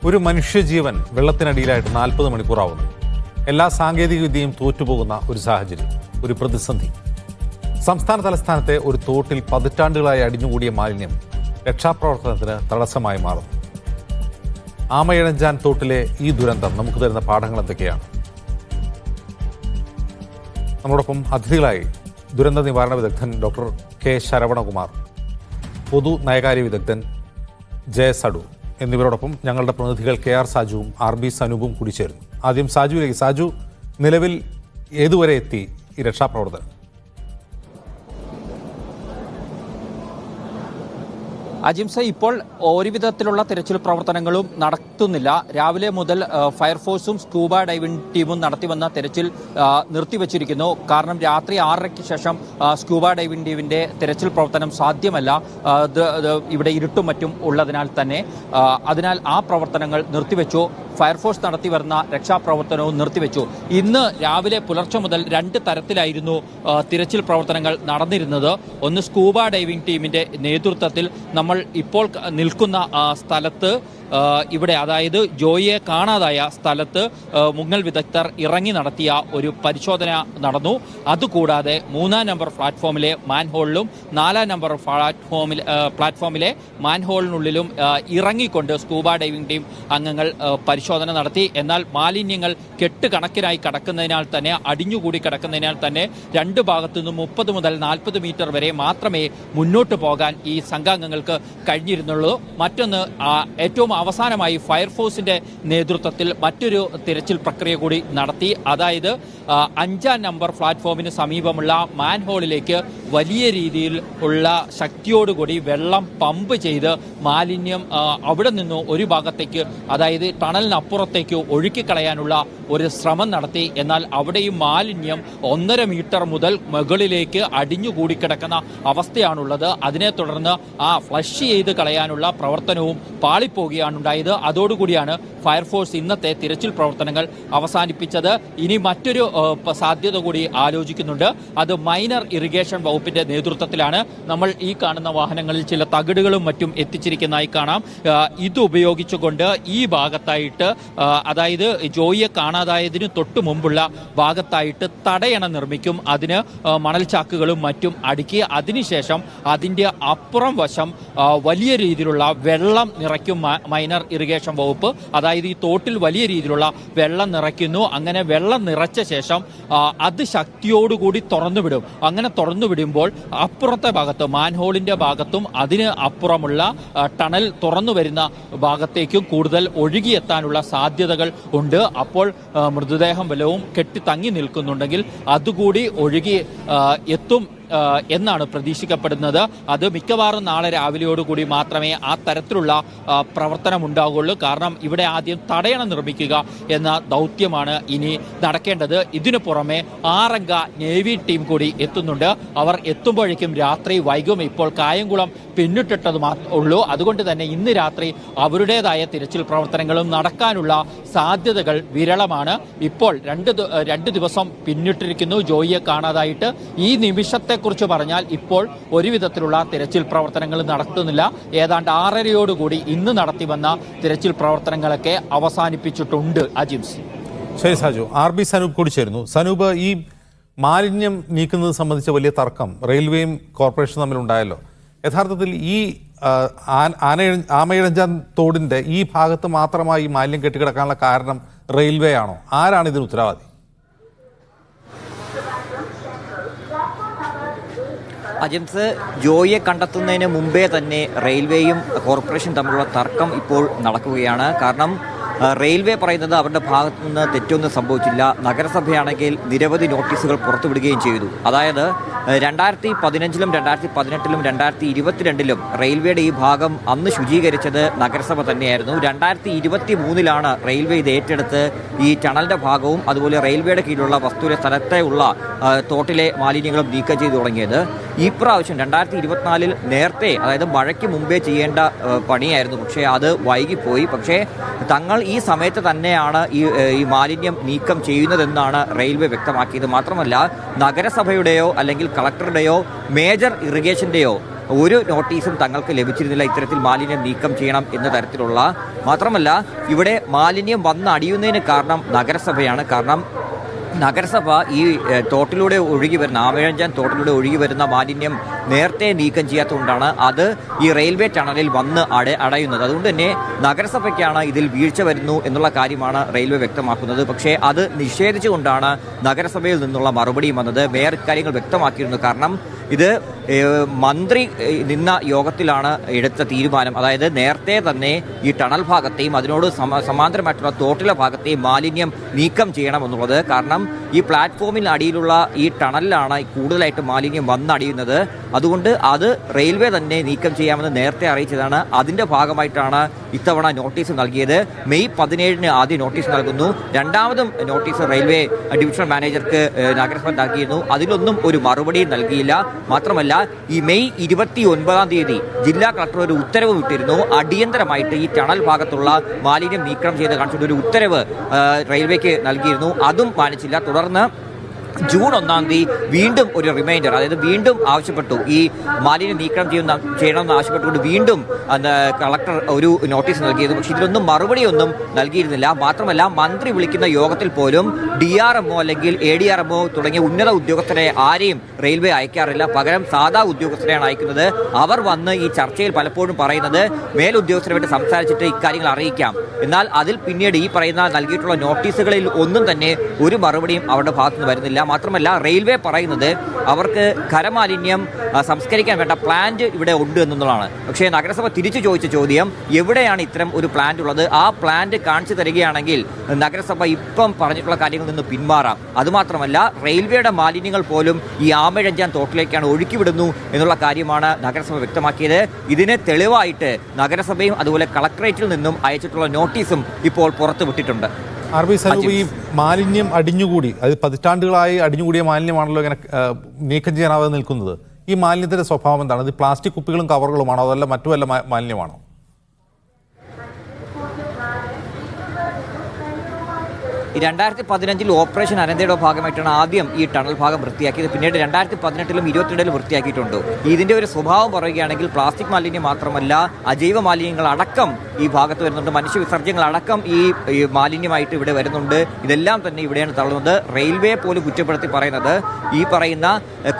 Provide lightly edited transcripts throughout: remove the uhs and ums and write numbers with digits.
ഒരു മനുഷ്യജീവൻ വെള്ളത്തിനടിയിലായിട്ട് 40 മണിക്കൂറാവുന്നു. എല്ലാ സാങ്കേതിക വിദ്യയും തോറ്റുപോകുന്ന ഒരു സാഹചര്യം, ഒരു പ്രതിസന്ധി. സംസ്ഥാന തലസ്ഥാനത്തെ ഒരു തോട്ടിൽ പതിറ്റാണ്ടുകളായി അടിഞ്ഞുകൂടിയ മാലിന്യം രക്ഷാപ്രവർത്തനത്തിന് തടസ്സമായി മാറുന്നു. ആമയിഴഞ്ചാൻ തോട്ടിലെ ഈ ദുരന്തം നമുക്ക് തരുന്ന പാഠങ്ങൾ എന്തൊക്കെയാണ്? നമ്മളോടൊപ്പം അതിഥികളായി ദുരന്ത നിവാരണ വിദഗ്ധൻ ഡോക്ടർ കെ ശരവണകുമാർ, പൊതു നയകാര്യ വിദഗ്ധൻ ജയസഡു എന്നിവരോടൊപ്പം ഞങ്ങളുടെ പ്രതിനിധികൾ KR സാജുവും RB സനൂപും കൂടി ചേരുന്നു. ആദ്യം സാജുവിലേക്ക്. സാജു, നിലവിൽ ഏതുവരെ എത്തി ഈ രക്ഷാപ്രവർത്തനം? അജിംസ, ഇപ്പോൾ ഒരു വിധത്തിലുള്ള തെരച്ചിൽ പ്രവർത്തനങ്ങളും നടത്തുന്നില്ല. രാവിലെ മുതൽ ഫയർഫോഴ്സും സ്കൂബ ഡൈവിംഗ് ടീമും നടത്തിവന്ന തെരച്ചിൽ നിർത്തിവച്ചിരിക്കുന്നു. കാരണം രാത്രി 6:30-ക്ക് ശേഷം സ്കൂബ ഡൈവിംഗ് ടീമിന്റെ തെരച്ചിൽ പ്രവർത്തനം സാധ്യമല്ല. ഇവിടെ ഇരുട്ടും മറ്റും ഉള്ളതിനാൽ തന്നെ അതിനാൽ ആ പ്രവർത്തനങ്ങൾ നിർത്തിവെച്ചു. ഫയർഫോഴ്സ് നടത്തി വരുന്ന രക്ഷാപ്രവർത്തനവും നിർത്തിവെച്ചു. ഇന്ന് രാവിലെ പുലർച്ചെ മുതൽ 2 തരത്തിലായിരുന്നു തിരച്ചിൽ പ്രവർത്തനങ്ങൾ നടന്നിരുന്നത്. ഒന്ന്, സ്കൂബ ഡൈവിംഗ് ടീമിന്റെ നേതൃത്വത്തിൽ നമ്മൾ ഇപ്പോൾ നിൽക്കുന്ന സ്ഥലത്ത് ഇവിടെ, അതായത് ജോയിയെ കാണാതായ സ്ഥലത്ത് മുങ്ങൽ വിദഗ്ധർ ഇറങ്ങി നടത്തിയ ഒരു പരിശോധന നടന്നു. അതുകൂടാതെ 3-ാം നമ്പർ പ്ലാറ്റ്ഫോമിലെ മാൻഹോളിലും 4-ാം നമ്പർ പ്ലാറ്റ്ഫോമിലെ മാൻഹോളിനുള്ളിലും ഇറങ്ങിക്കൊണ്ട് സ്കൂബ ഡൈവിംഗ് ടീം അംഗങ്ങൾ പരിശോധന നടത്തി. എന്നാൽ മാലിന്യങ്ങൾ കെട്ടുകണക്കിനായി കിടക്കുന്നതിനാൽ തന്നെ, അടിഞ്ഞുകൂടി കിടക്കുന്നതിനാൽ തന്നെ 2 ഭാഗത്തു നിന്നും 30 മുതൽ 40 മീറ്റർ വരെ മാത്രമേ മുന്നോട്ട് പോകാൻ ഈ സംഘാംഗങ്ങൾക്ക് കഴിഞ്ഞിരുന്നുള്ളൂ. മറ്റൊന്ന്, ഏറ്റവും അവസാനമായി ഫയർഫോഴ്സിന്റെ നേതൃത്വത്തിൽ മറ്റൊരു തിരച്ചിൽ പ്രക്രിയ കൂടി നടത്തി. അതായത് 5-ാം നമ്പർ പ്ലാറ്റ്ഫോമിന് സമീപമുള്ള മാൻഹോളിലേക്ക് വലിയ രീതിയിൽ ഉള്ള ശക്തിയോടുകൂടി വെള്ളം പമ്പ് ചെയ്ത് മാലിന്യം അവിടെ നിന്ന് ഒരു ഭാഗത്തേക്ക്, അതായത് ടണലിനപ്പുറത്തേക്ക് ഒഴുക്കിക്കളയാനുള്ള ഒരു ശ്രമം നടത്തി. എന്നാൽ അവിടെയും മാലിന്യം 1.5 മീറ്റർ മുതൽ മുകളിലേക്ക് അടിഞ്ഞുകൂടി കിടക്കുന്ന അവസ്ഥയാണുള്ളത്. അതിനെ തുടർന്ന് ഫ്ലഷ് ചെയ്ത് കളയാനുള്ള പ്രവർത്തനവും പാളിപ്പോവുകയാണ് ഉണ്ടായത്. അതോടുകൂടിയാണ് ഫയർഫോഴ്സ് ഇന്നത്തെ തിരച്ചിൽ പ്രവർത്തനങ്ങൾ അവസാനിപ്പിച്ചത്. ഇനി മറ്റൊരു സാധ്യത കൂടി ആലോചിക്കുന്നുണ്ട്. അത് മൈനർ ഇറിഗേഷൻ വകുപ്പിന്റെ നേതൃത്വത്തിലാണ്. നമ്മൾ ഈ കാണുന്ന വാഹനങ്ങളിൽ ചില തകിടുകളും മറ്റും എത്തിച്ചിരിക്കുന്നതായി കാണാം. ഇത് ഉപയോഗിച്ചുകൊണ്ട് ഈ ഭാഗത്തായിട്ട്, അതായത് ജോയിയെ കാണാതായതിന് തൊട്ട് മുമ്പുള്ള ഭാഗത്തായിട്ട് തടയണ നിർമ്മിക്കും. അതിന് മണൽച്ചാക്കുകളും മറ്റും അടുക്കി അതിനുശേഷം അതിൻ്റെ അപ്പുറം വശം വലിയ രീതിയിലുള്ള വെള്ളം നിറയ്ക്കും മൈനർ ഇറിഗേഷൻ വകുപ്പ്. അതായത് ഈ തോട്ടിൽ വലിയ രീതിയിലുള്ള വെള്ളം നിറയ്ക്കുന്നു. അങ്ങനെ വെള്ളം നിറച്ച ശേഷം അത് ശക്തിയോടുകൂടി തുറന്നുവിടും. അങ്ങനെ തുറന്നുവിടുമ്പോൾ അപ്പുറത്തെ ഭാഗത്ത്, മാൻഹോളിന്റെ ഭാഗത്തും അതിന് അപ്പുറമുള്ള ടണൽ തുറന്നു വരുന്ന ഭാഗത്തേക്കും കൂടുതൽ ഒഴുകിയെത്താനുള്ള സാധ്യതകൾ ഉണ്ട്. അപ്പോൾ മൃതദേഹം വല്ലവും കെട്ടി തങ്ങി നിൽക്കുന്നുണ്ടെങ്കിൽ അതുകൂടി ഒഴുകി എത്തും എന്നാണ് പ്രതീക്ഷിക്കപ്പെടുന്നത്. അത് മിക്കവാറും നാളെ രാവിലെയോടുകൂടി മാത്രമേ ആ തരത്തിലുള്ള പ്രവർത്തനം ഉണ്ടാകുള്ളൂ. കാരണം ഇവിടെ ആദ്യം തടയണ നിർമ്മിക്കുക എന്ന ദൗത്യമാണ് ഇനി നടക്കേണ്ടത്. ഇതിനു പുറമെ 6-അംഗ നേവി ടീം കൂടി എത്തുന്നുണ്ട്. അവർ എത്തുമ്പോഴേക്കും രാത്രി വൈകും. ഇപ്പോൾ കായംകുളം പിന്നിട്ടിട്ടത് ഉള്ളൂ. അതുകൊണ്ട് തന്നെ ഇന്ന് രാത്രി അവരുടേതായ തിരച്ചിൽ പ്രവർത്തനങ്ങളും നടക്കാനുള്ള സാധ്യതകൾ വിരളമാണ്. ഇപ്പോൾ 2 ദിവസം പിന്നിട്ടിരിക്കുന്നു ജോയിയെ കാണാതായിട്ട്. ഈ നിമിഷത്തെ കുറിച്ച് പറഞ്ഞാൽ ഇപ്പോൾ ഒരു വിധത്തിലുള്ള തിരച്ചിൽ പ്രവർത്തനങ്ങൾ നടത്തുന്നില്ല. ഏതാണ്ട് 6:30യോടുകൂടി ഇന്ന് നടത്തി വന്ന തിരച്ചിൽ പ്രവർത്തനങ്ങളൊക്കെ അവസാനിപ്പിച്ചിട്ടുണ്ട്. അജിംസ്. ശരി സാജു. RB സനൂപ് കൂടി ചേരുന്നു. സനൂപ്, ഈ മാലിന്യം നീക്കുന്നത് സംബന്ധിച്ച വലിയ തർക്കം റെയിൽവേയും കോർപ്പറേഷനും തമ്മിലുണ്ടായല്ലോ. യഥാർത്ഥത്തിൽ ഈ ആമയിഴഞ്ചാൻ തോടിന്റെ ഈ ഭാഗത്ത് മാത്രമായി മാലിന്യം കെട്ടിക്കിടക്കാനുള്ള കാരണം റെയിൽവേ ആണോ? ആരാണ് ഇതിന് ഉത്തരവാദി? അജിംസ്, ജോയിയെ കണ്ടെത്തുന്നതിന് മുമ്പേ തന്നെ റെയിൽവേയും കോർപ്പറേഷൻ തമ്മിലുള്ള തർക്കം ഇപ്പോൾ നടക്കുകയാണ്. കാരണം റെയിൽവേ പറയുന്നത് അവരുടെ ഭാഗത്തു നിന്ന് തെറ്റൊന്നും സംഭവിച്ചില്ല. നഗരസഭയാണെങ്കിൽ നിരവധി നോട്ടീസുകൾ പുറത്തുവിടുകയും ചെയ്തു. അതായത് 2015-ലും 2018-ലും 2022-ലും റെയിൽവേയുടെ ഈ ഭാഗം അന്ന് ശുചീകരിച്ചത് നഗരസഭ തന്നെയായിരുന്നു. 2023-ലാണ് റെയിൽവേ ഇത് ഏറ്റെടുത്ത് ഈ ടണലിന്റെ ഭാഗവും അതുപോലെ റെയിൽവേയുടെ കീഴിലുള്ള വസ്തുവിലെ സ്ഥലത്തെ ഉള്ള തോട്ടിലെ മാലിന്യങ്ങളും നീക്കം ചെയ്തു തുടങ്ങിയത്. ഈ പ്രാവശ്യം 2024-ൽ നേരത്തെ, അതായത് മഴയ്ക്ക് മുമ്പേ ചെയ്യേണ്ട പണിയായിരുന്നു. പക്ഷേ അത് വൈകിപ്പോയി. പക്ഷേ തങ്ങൾ ഈ സമയത്ത് തന്നെയാണ് ഈ മാലിന്യം നീക്കം ചെയ്യുന്നതെന്നാണ് റെയിൽവേ വ്യക്തമാക്കിയത്. മാത്രമല്ല, നഗരസഭയുടെയോ അല്ലെങ്കിൽ കളക്ടറുടെയോ മേജർ ഇറിഗേഷൻ്റെയോ ഒരു നോട്ടീസും തങ്ങൾക്ക് ലഭിച്ചിരുന്നില്ല ഇത്തരത്തിൽ മാലിന്യം നീക്കം ചെയ്യണം എന്ന തരത്തിലുള്ള. മാത്രമല്ല ഇവിടെ മാലിന്യം വന്ന് അടിയുന്നതിന് കാരണം നഗരസഭയാണ്. കാരണം നഗരസഭ ഈ തോട്ടിലൂടെ ഒഴുകി വരുന്ന ആമഴഞ്ചാൻ തോട്ടിലൂടെ ഒഴുകി വരുന്ന മാലിന്യം നേരത്തെ നീക്കം ചെയ്യാത്തതുകൊണ്ടാണ് അത് ഈ റെയിൽവേ ടണലിൽ വന്ന് അടയുന്നത്. അതുകൊണ്ട് തന്നെ നഗരസഭയ്ക്കാണ് ഇതിൽ വീഴ്ച വരുന്നു എന്നുള്ള കാര്യമാണ് റെയിൽവേ വ്യക്തമാക്കുന്നത്. പക്ഷേ അത് നിഷേധിച്ചുകൊണ്ടാണ് നഗരസഭയിൽ നിന്നുള്ള മറുപടിയും വന്നത്. മേയർ ഇക്കാര്യങ്ങൾ വ്യക്തമാക്കിയിരുന്നു. കാരണം ഇത് മന്ത്രി നിന്ന യോഗത്തിലാണ് എടുത്ത തീരുമാനം. അതായത് നേരത്തെ തന്നെ ഈ ടണൽ ഭാഗത്തെയും അതിനോട് സമാന്തരമായിട്ടുള്ള തോട്ടിലെ ഭാഗത്തെയും മാലിന്യം നീക്കം ചെയ്യണമെന്നുള്ളത്. കാരണം ഈ പ്ലാറ്റ്ഫോമിൽ അടിയിലുള്ള ഈ ടണലിലാണ് കൂടുതലായിട്ട് മാലിന്യം വന്നടിയുന്നത്. അതുകൊണ്ട് അത് റെയിൽവേ തന്നെ നീക്കം ചെയ്യാമെന്ന് നേരത്തെ അറിയിച്ചതാണ്. അതിന്റെ ഭാഗമായിട്ടാണ് ഇത്തവണ നോട്ടീസ് നൽകിയത്. മെയ് 17 ആദ്യം നോട്ടീസ് നൽകുന്നു. രണ്ടാമതും നോട്ടീസ് റെയിൽവേ ഡിവിഷണൽ മാനേജർക്ക് നഗരസഭ നൽകിയിരുന്നു. അതിലൊന്നും ഒരു മറുപടിയും നൽകിയില്ല. മാത്രമല്ല ഈ മെയ് 29 ജില്ലാ കളക്ടർ ഒരു ഉത്തരവ് വിട്ടിരുന്നു. അടിയന്തരമായിട്ട് ഈ ടണൽ ഭാഗത്തുള്ള മാലിന്യം നീക്കം ചെയ്ത് കാണിച്ചുകൊണ്ട് ഒരു ഉത്തരവ് റെയിൽവേക്ക് നൽകിയിരുന്നു. അതും മാനിച്ചില്ല. തുടർന്ന് ജൂൺ 1 വീണ്ടും ഒരു റിമൈൻഡർ, അതായത് വീണ്ടും ആവശ്യപ്പെട്ടു ഈ മാലിന്യം നീക്കം ചെയ്യണമെന്ന് ആവശ്യപ്പെട്ടുകൊണ്ട് വീണ്ടും കളക്ടർ ഒരു നോട്ടീസ് നൽകിയത്. പക്ഷേ ഇതിലൊന്നും മറുപടിയൊന്നും നൽകിയിരുന്നില്ല. മാത്രമല്ല മന്ത്രി വിളിക്കുന്ന യോഗത്തിൽ പോലും DRMO അല്ലെങ്കിൽ ADRMO തുടങ്ങിയ ഉന്നത ഉദ്യോഗസ്ഥരെ ആരെയും റെയിൽവേ അയക്കാറില്ല. പകരം സാധാ ഉദ്യോഗസ്ഥരെയാണ് അയക്കുന്നത്. അവർ വന്ന് ഈ ചർച്ചയിൽ പലപ്പോഴും പറയുന്നത് മേലുദ്യോഗസ്ഥരുമായിട്ട് സംസാരിച്ചിട്ട് ഇക്കാര്യങ്ങൾ അറിയിക്കാം. എന്നാൽ അതിൽ പിന്നീട് ഈ പറയുന്ന നൽകിയിട്ടുള്ള നോട്ടീസുകളിൽ ഒന്നും തന്നെ ഒരു മറുപടിയും അവരുടെ ഭാഗത്തുനിന്ന് വരുന്നില്ല. മാത്രമല്ല റെയിൽവേ പറയുന്നത് അവർക്ക് ഖരമാലിന്യം സംസ്കരിക്കാൻ വേണ്ട പ്ലാന്റ് ഇവിടെ ഉണ്ട് എന്നുള്ളതാണ്. പക്ഷേ നഗരസഭ തിരിച്ചു ചോദിച്ച ചോദ്യം, എവിടെയാണ് ഇത്തരം ഒരു പ്ലാന്റ് ഉള്ളത്? ആ പ്ലാന്റ് കാണിച്ചു തരികയാണെങ്കിൽ നഗരസഭ ഇപ്പം പറഞ്ഞിട്ടുള്ള കാര്യങ്ങളിൽ നിന്ന് പിന്മാറാം. അതുമാത്രമല്ല റെയിൽവേയുടെ മാലിന്യങ്ങൾ പോലും ഈ ആമഴഞ്ചാൻ തോട്ടിലേക്കാണ് ഒഴുക്കിവിടുന്നു എന്നുള്ള കാര്യമാണ് നഗരസഭ വ്യക്തമാക്കിയത്. ഇതിന് തെളിവായിട്ട് നഗരസഭയും അതുപോലെ കളക്ടറേറ്റിൽ നിന്നും അയച്ചിട്ടുള്ള നോട്ടീസും ഇപ്പോൾ പുറത്തുവിട്ടിട്ടുണ്ട്. RB സനൂപ്, ഈ മാലിന്യം അടിഞ്ഞുകൂടി, അത് പതിറ്റാണ്ടുകളായി അടിഞ്ഞുകൂടിയ മാലിന്യമാണല്ലോ ഇങ്ങനെ നീക്കം ചെയ്യാനാവാതെ നിൽക്കുന്നത്. ഈ മാലിന്യത്തിന്റെ സ്വഭാവം എന്താണ്? ഇത് പ്ലാസ്റ്റിക് കുപ്പികളും കവറുകളുമാണോ, അതല്ല മറ്റു വല്ല മാലിന്യമാണോ? 2015 ഓപ്പറേഷൻ അനന്തയുടെ ഭാഗമായിട്ടാണ് ആദ്യം ഈ ടണൽ ഭാഗം വൃത്തിയാക്കിയത്. പിന്നീട് 2018 22 വൃത്തിയാക്കിയിട്ടുണ്ട്. ഇതിന്റെ ഒരു സ്വഭാവം പറയുകയാണെങ്കിൽ പ്ലാസ്റ്റിക് മാലിന്യം മാത്രമല്ല അജൈവ മാലിന്യങ്ങൾ അടക്കം ഈ ഭാഗത്ത് വരുന്നുണ്ട്. മനുഷ്യ വിസർജ്യങ്ങൾ അടക്കം ഈ മാലിന്യമായിട്ട് ഇവിടെ വരുന്നുണ്ട്. ഇതെല്ലാം തന്നെ ഇവിടെയാണ് തള്ളുന്നത്. റെയിൽവേ പോലും കുറ്റപ്പെടുത്തി പറയുന്നത് ഈ പറയുന്ന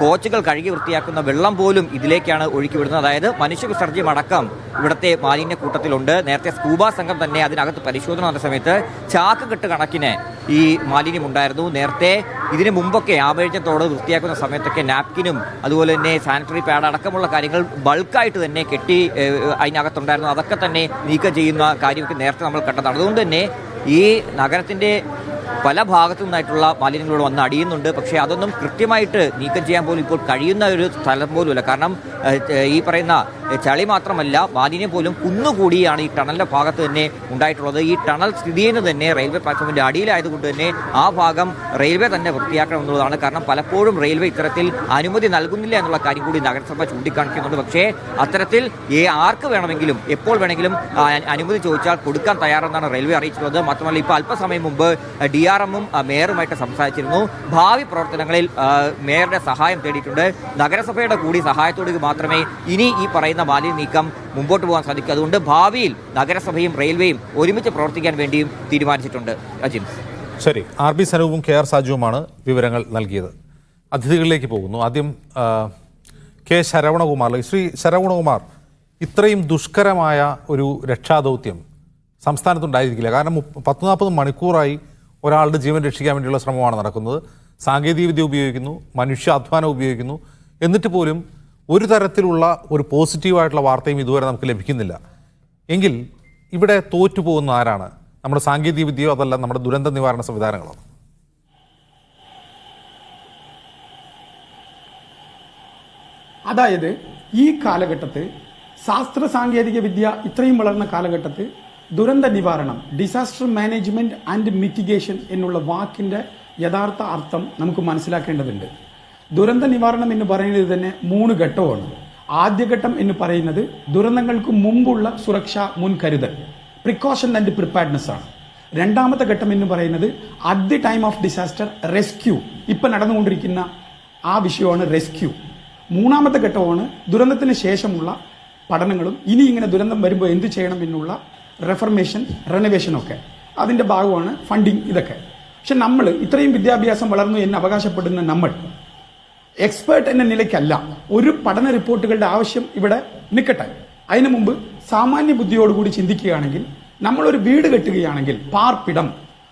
കോച്ചുകൾ കഴുകി വൃത്തിയാക്കുന്ന വെള്ളം പോലും ഇതിലേക്കാണ് ഒഴുക്കിവിടുന്നത്. അതായത് മനുഷ്യ വിസർജ്യം അടക്കം ഇവിടുത്തെ മാലിന്യ കൂട്ടത്തിലുണ്ട്. നേരത്തെ സ്കൂബ സംഘം തന്നെ അതിനകത്ത് പരിശോധന നടന്ന സമയത്ത് ചാക്ക് കെട്ട് കണക്കിന് ഈ മാലിന്യം ഉണ്ടായിരുന്നു. നേരത്തെ ഇതിനു മുമ്പൊക്കെ ആമഴഞ്ചത്തോട് വൃത്തിയാക്കുന്ന സമയത്തൊക്കെ നാപ്കിനും അതുപോലെ തന്നെ സാനിറ്ററി പാഡ് അടക്കമുള്ള കാര്യങ്ങൾ ബൾക്കായിട്ട് തന്നെ കെട്ടി അതിനകത്തുണ്ടായിരുന്നു. അതൊക്കെ തന്നെ നീക്കം ചെയ്യുന്ന കാര്യമൊക്കെ നേരത്തെ നമ്മൾ കണ്ടതാണ്. അതുകൊണ്ട് തന്നെ ഈ നഗരത്തിന്റെ പല ഭാഗത്തു നിന്നായിട്ടുള്ള മാലിന്യങ്ങളോട് വന്ന് അടിയുന്നുണ്ട്. പക്ഷേ അതൊന്നും കൃത്യമായിട്ട് നീക്കം ചെയ്യാൻ പോലും ഇപ്പോൾ കഴിയുന്ന ഒരു സ്ഥലം പോലുമില്ല. കാരണം ഈ പറയുന്ന ചളി മാത്രമല്ല മാലിന്യം പോലും കുന്നുകൂടിയാണ് ഈ ടണലിന്റെ ഭാഗത്ത് തന്നെ ഉണ്ടായിട്ടുള്ളത്. ഈ ടണൽ സ്ഥിതി ചെയ്യുന്നത് തന്നെ റെയിൽവേ പ്ലാറ്റ്ഫോമിന്റെ അടിയിലായതുകൊണ്ട് തന്നെ ആ ഭാഗം റെയിൽവേ തന്നെ വൃത്തിയാക്കണം എന്നുള്ളതാണ്. കാരണം പലപ്പോഴും റെയിൽവേ ഇത്തരത്തിൽ അനുമതി നൽകുന്നില്ല എന്നുള്ള കാര്യം കൂടി നഗരസഭ ചൂണ്ടിക്കാണിക്കുന്നുണ്ട്. പക്ഷേ അത്തരത്തിൽ ആർക്ക് വേണമെങ്കിലും എപ്പോൾ വേണമെങ്കിലും അനുമതി ചോദിച്ചാൽ കൊടുക്കാൻ തയ്യാറെന്നാണ് റെയിൽവേ അറിയിച്ചിട്ടുള്ളത്. മാത്രമല്ല ഇപ്പോൾ അല്പസമയം മുമ്പ് DRMും മേയറുമായിട്ട് സംസാരിച്ചിരുന്നു. ഭാവി പ്രവർത്തനങ്ങളിൽ മേയറുടെ സഹായം തേടിയിട്ടുണ്ട്. നഗരസഭയുടെ കൂടി സഹായത്തോടെ മാത്രമേ ഇനി ഈ പറയുന്ന മാലിന്യ നീക്കം മുമ്പോട്ട് പോകാൻ സാധിക്കും. അതുകൊണ്ട് ഭാവിയിൽ നഗരസഭയും റെയിൽവേയും ഒരുമിച്ച് പ്രവർത്തിക്കാൻ വേണ്ടിയും തീരുമാനിച്ചിട്ടുണ്ട്. അജിം, ശരി. RB സനൂപും KR സാജുവുമാണ് വിവരങ്ങൾ നൽകിയത്. അതിഥികളിലേക്ക് പോകുന്നു. ആദ്യം K ശരവണകുമാർ. ശ്രീ ശരവണകുമാർ, ഇത്രയും ദുഷ്കരമായ ഒരു രക്ഷാദൗത്യം സംസ്ഥാനത്തുണ്ടായിരിക്കില്ല. കാരണം 40 മണിക്കൂറായി ഒരാളുടെ ജീവൻ രക്ഷിക്കാൻ വേണ്ടിയുള്ള ശ്രമമാണ് നടക്കുന്നത്. സാങ്കേതികവിദ്യ ഉപയോഗിക്കുന്നു, മനുഷ്യാധ്വാനം ഉപയോഗിക്കുന്നു. എന്നിട്ട് പോലും ഒരു തരത്തിലുള്ള ഒരു പോസിറ്റീവായിട്ടുള്ള വാർത്തയും ഇതുവരെ നമുക്ക് ലഭിക്കുന്നില്ല. എങ്കിൽ ഇവിടെ തോറ്റുപോകുന്ന ആരാണ്? നമ്മുടെ സാങ്കേതികവിദ്യയോ അതല്ല നമ്മുടെ ദുരന്ത നിവാരണ സംവിധാനങ്ങളോ? അതായത് ഈ കാലഘട്ടത്തിൽ ശാസ്ത്ര സാങ്കേതിക വിദ്യ ഇത്രയും വളർന്ന കാലഘട്ടത്തിൽ ദുരന്ത നിവാരണം, ഡിസാസ്റ്റർ മാനേജ്മെന്റ് ആൻഡ് മിറ്റിഗേഷൻ എന്നുള്ള വാക്കിന്റെ യഥാർത്ഥ അർത്ഥം നമുക്ക് മനസ്സിലാക്കേണ്ടതുണ്ട്. ദുരന്ത നിവാരണം എന്ന് പറയുന്നത് തന്നെ 3 ഘട്ടമാണ്. ആദ്യഘട്ടം എന്ന് പറയുന്നത് ദുരന്തങ്ങൾക്ക് മുമ്പുള്ള സുരക്ഷാ മുൻകരുതൽ, പ്രിക്കോഷൻ ആൻഡ് പ്രിപ്പയർഡ്നെസ് ആണ്. രണ്ടാമത്തെ ഘട്ടം എന്ന് പറയുന്നത് at the time of disaster rescue, ഇപ്പൊ നടന്നുകൊണ്ടിരിക്കുന്ന ആ വിഷയമാണ് റെസ്ക്യൂ. മൂന്നാമത്തെ ഘട്ടമാണ് ദുരന്തത്തിന് ശേഷമുള്ള പഠനങ്ങളും ഇനി ഇങ്ങനെ ദുരന്തം വരുമ്പോൾ എന്ത് ചെയ്യണം എന്നുള്ള റെഫർമേഷൻ റെനോവേഷനൊക്കെ അതിൻ്റെ ഭാഗമാണ് ഫണ്ടിങ് ഇതൊക്കെ. പക്ഷെ നമ്മൾ ഇത്രയും വിദ്യാഭ്യാസം വളർന്നു എന്ന് അവകാശപ്പെടുന്ന നമ്മൾ എക്സ്പേർട്ട് എന്ന നിലയ്ക്കല്ല. ഒരു പഠന റിപ്പോർട്ടുകളുടെ ആവശ്യം ഇവിടെ നിൽക്കട്ടെ. അതിനു മുമ്പ് സാമാന്യ ബുദ്ധിയോടുകൂടി ചിന്തിക്കുകയാണെങ്കിൽ നമ്മളൊരു വീട് കെട്ടുകയാണെങ്കിൽ പാർപ്പിടം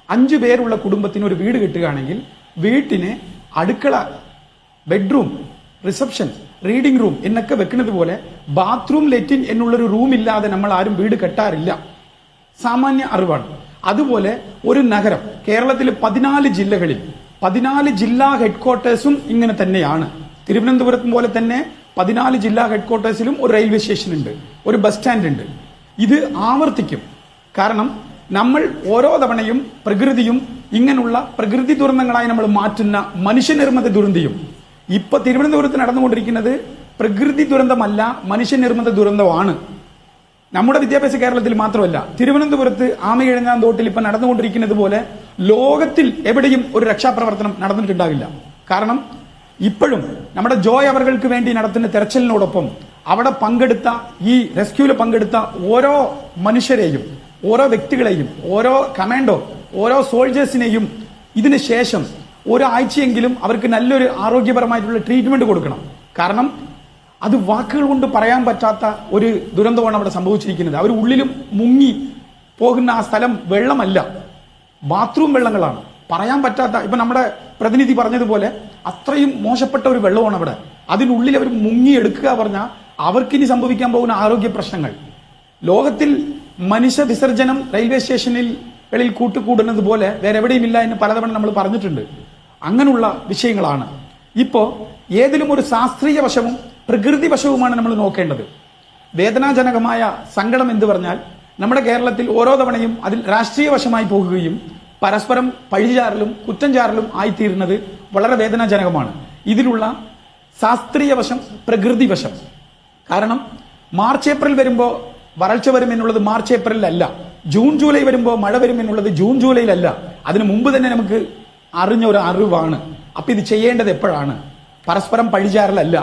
5 പേരുള്ള കുടുംബത്തിന് ഒരു വീട് കെട്ടുകയാണെങ്കിൽ വീട്ടിന് അടുക്കള, ബെഡ്റൂം, റിസപ്ഷൻ, റീഡിംഗ് റൂം എന്നൊക്കെ വെക്കുന്നത് പോലെ ബാത്റൂം, ലെറ്റിൻ എന്നുള്ളൊരു റൂം ഇല്ലാതെ നമ്മൾ ആരും വീട് കെട്ടാറില്ല. സാമാന്യ അറിവാണ്. അതുപോലെ ഒരു നഗരം, കേരളത്തിൽ 14 ജില്ലകളിൽ 14 ജില്ലാ ഹെഡ്ക്വാർട്ടേഴ്സും ഇങ്ങനെ തന്നെയാണ്. തിരുവനന്തപുരം പോലെ തന്നെ 14 ജില്ലാ ഹെഡ്ക്വാർട്ടേഴ്സിലും ഒരു റെയിൽവേ സ്റ്റേഷൻ ഉണ്ട്, ഒരു ബസ് സ്റ്റാൻഡ് ഉണ്ട്. ഇത് ആവർത്തിക്കും. കാരണം നമ്മൾ ഓരോ തവണയും പ്രകൃതിയും ഇങ്ങനെയുള്ള പ്രകൃതി ദുരന്തങ്ങളായി നമ്മൾ മാറ്റുന്ന മനുഷ്യനിർമ്മിത ദുരന്തയും ഇപ്പൊ തിരുവനന്തപുരത്ത് നടന്നുകൊണ്ടിരിക്കുന്നത് പ്രകൃതി ദുരന്തമല്ല, മനുഷ്യനിർമ്മിത ദുരന്തമാണ്. നമ്മുടെ വിദ്യാഭ്യാസ കേരളത്തിൽ മാത്രമല്ല, തിരുവനന്തപുരത്ത് ആമയിഴഞ്ഞാൻ തോട്ടിൽ ഇപ്പൊ നടന്നുകൊണ്ടിരിക്കുന്നത് പോലെ ലോകത്തിൽ എവിടെയും ഒരു രക്ഷാപ്രവർത്തനം നടന്നിട്ടുണ്ടാകില്ല. കാരണം ഇപ്പോഴും നമ്മുടെ ജോയ് അവർക്ക് വേണ്ടി നടത്തുന്ന തെരച്ചിലിനോടൊപ്പം അവിടെ പങ്കെടുത്ത ഈ റെസ്ക്യൂവിൽ പങ്കെടുത്ത ഓരോ മനുഷ്യരെയും, ഓരോ വ്യക്തികളെയും, ഓരോ കമാൻഡോ, ഓരോ സോൾജേഴ്സിനെയും ഇതിന് ശേഷം ഒരാഴ്ചയെങ്കിലും അവർക്ക് നല്ലൊരു ആരോഗ്യപരമായിട്ടുള്ള ട്രീറ്റ്മെന്റ് കൊടുക്കണം. കാരണം അത് വാക്കുകൾ കൊണ്ട് പറയാൻ പറ്റാത്ത ഒരു ദുരന്തമാണ് അവിടെ സംഭവിച്ചിരിക്കുന്നത്. അവർ ഉള്ളിലും മുങ്ങി പോകുന്ന ആ സ്ഥലം വെള്ളമല്ല, ബാത്റൂം വെള്ളങ്ങളാണ്. പറയാൻ പറ്റാത്ത, ഇപ്പൊ നമ്മുടെ പ്രതിനിധി പറഞ്ഞതുപോലെ അത്രയും മോശപ്പെട്ട ഒരു വെള്ളമാണ് അവിടെ. അതിനുള്ളിൽ അവർ മുങ്ങിയെടുക്കുക പറഞ്ഞാൽ അവർക്കിനി സംഭവിക്കാൻ പോകുന്ന ആരോഗ്യ പ്രശ്നങ്ങൾ. ലോകത്തിൽ മനുഷ്യ വിസർജനം റെയിൽവേ സ്റ്റേഷനുകളിൽ കൂട്ടുകൂടുന്നത് പോലെ വേറെ എവിടെയും ഇല്ല എന്ന് പലതവണ നമ്മൾ പറഞ്ഞിട്ടുണ്ട്. അങ്ങനെയുള്ള വിഷയങ്ങളാണ്. ഇപ്പോ ഏതിലും ഒരു ശാസ്ത്രീയ വശവും പ്രകൃതി വശവുമാണ് നമ്മൾ നോക്കേണ്ടത്. വേദനാജനകമായ സങ്കടം എന്ന് പറഞ്ഞാൽ നമ്മുടെ കേരളത്തിൽ ഓരോ തവണയും അതിൽ രാഷ്ട്രീയ വശമായി പോകുകയും പരസ്പരം പഴിചാരലും കുറ്റം ചാരലും ആയിത്തീരുന്നത് വളരെ വേദനാജനകമാണ്. ഇതിലുള്ള ശാസ്ത്രീയ വശം, പ്രകൃതി വശം. കാരണം മാർച്ച് ഏപ്രിൽ വരുമ്പോൾ വരൾച്ച വരും എന്നുള്ളത് മാർച്ച് ഏപ്രിലല്ല, ജൂൺ ജൂലൈ വരുമ്പോൾ മഴ വരും എന്നുള്ളത് ജൂൺ ജൂലൈയിലല്ല. അതിനു മുമ്പ് തന്നെ നമുക്ക് അറിഞ്ഞ ഒരു അറിവാണ്. അപ്പൊ ഇത് ചെയ്യേണ്ടത് എപ്പോഴാണ്? പരസ്പരം പഴിചാരലല്ല.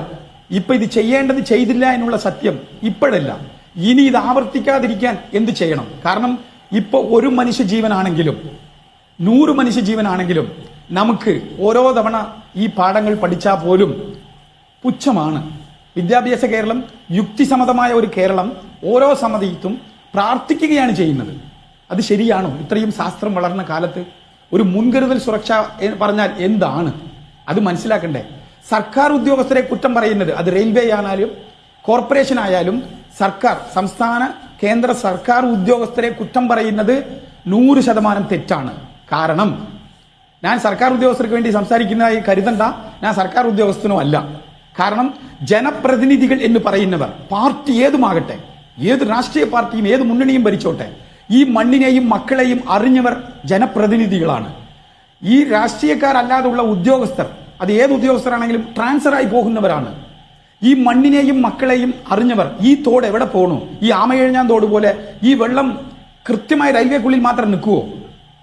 ഇപ്പൊ ഇത് ചെയ്യേണ്ടത് ചെയ്തില്ല എന്നുള്ള സത്യം ഇപ്പോഴല്ല. ഇനി ഇത് ആവർത്തിക്കാതിരിക്കാൻ എന്ത് ചെയ്യണം? കാരണം ഇപ്പൊ ഒരു മനുഷ്യജീവനാണെങ്കിലും 100 മനുഷ്യജീവനാണെങ്കിലും നമുക്ക് ഓരോ തവണ ഈ പാഠങ്ങൾ പഠിച്ചാൽ പോലും പുച്ഛമാണ്. വിദ്യാഭ്യാസ കേരളം, യുക്തിസമ്മതമായ ഒരു കേരളം ഓരോ സമയത്തും പ്രാർത്ഥിക്കുകയാണ് ചെയ്യുന്നത്. അത് ശരിയാണോ? ഇത്രയും ശാസ്ത്രം വളർന്ന കാലത്ത് ഒരു മുൻകരുതൽ സുരക്ഷ പറഞ്ഞാൽ എന്താണ്? അത് മനസ്സിലാക്കണ്ടേ? സർക്കാർ ഉദ്യോഗസ്ഥരെ കുറ്റം പറയുന്നത്, അത് റെയിൽവേ ആയാലും കോർപ്പറേഷൻ ആയാലും സർക്കാർ, സംസ്ഥാന കേന്ദ്ര സർക്കാർ ഉദ്യോഗസ്ഥരെ കുറ്റം പറയുന്നത് 100% തെറ്റാണ്. കാരണം ഞാൻ സർക്കാർ ഉദ്യോഗസ്ഥർക്ക് വേണ്ടി സംസാരിക്കുന്നതായി കരുതണ്ട, ഞാൻ സർക്കാർ ഉദ്യോഗസ്ഥനോ അല്ല. കാരണം ജനപ്രതിനിധികൾ എന്ന് പറയുന്നവർ, പാർട്ടി ഏതുമാകട്ടെ, ഏത് രാഷ്ട്രീയ പാർട്ടിയും ഏത് മുന്നണിയും ഭരിച്ചോട്ടെ, ഈ മണ്ണിനെയും മക്കളെയും അറിഞ്ഞവർ ജനപ്രതിനിധികളാണ്. ഈ രാഷ്ട്രീയക്കാരല്ലാതുള്ള ഉദ്യോഗസ്ഥർ, അത് ഏത് ഉദ്യോഗസ്ഥരാണെങ്കിലും ട്രാൻസ്ഫർ ആയി പോകുന്നവരാണ്. ഈ മണ്ണിനെയും മക്കളെയും അറിഞ്ഞവർ, ഈ തോട് എവിടെ പോകണു, ഈ ആമയിഴഞ്ഞാൻ തോട് പോലെ ഈ വെള്ളം കൃത്യമായി റെയിൽവേക്കുള്ളിൽ മാത്രം നിൽക്കുവോ?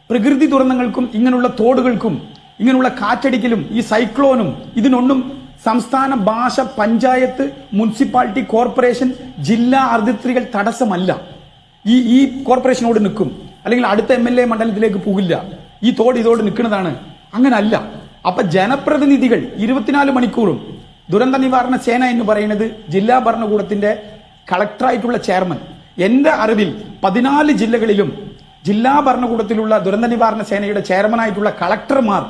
പ്രകൃതി ദുരന്തങ്ങൾക്കും ഇങ്ങനെയുള്ള തോടുകൾക്കും ഇങ്ങനെയുള്ള കാറ്റടിക്കലും ഈ സൈക്ലോണും ഇതിനൊന്നും സംസ്ഥാന, ഭാഷ, പഞ്ചായത്ത്, മുനിസിപ്പാലിറ്റി, കോർപ്പറേഷൻ, ജില്ലാ അതിർത്തികൾ തടസ്സമല്ല. ഈ കോർപ്പറേഷനോട് നിൽക്കും, അല്ലെങ്കിൽ അടുത്ത MLA മണ്ഡലത്തിലേക്ക് പോകില്ല. ഈ തോട് ഇതോട് നിൽക്കുന്നതാണ്. അങ്ങനല്ല. അപ്പൊ ജനപ്രതിനിധികൾ 24 മണിക്കൂറും ദുരന്ത നിവാരണ സേന എന്ന് പറയുന്നത് ജില്ലാ ഭരണകൂടത്തിന്റെ കളക്ടറായിട്ടുള്ള ചെയർമാൻ, എന്റെ അറിവിൽ 14 ജില്ലകളിലും ജില്ലാ ഭരണകൂടത്തിലുള്ള ദുരന്ത നിവാരണ സേനയുടെ ചെയർമാനായിട്ടുള്ള കളക്ടർമാർ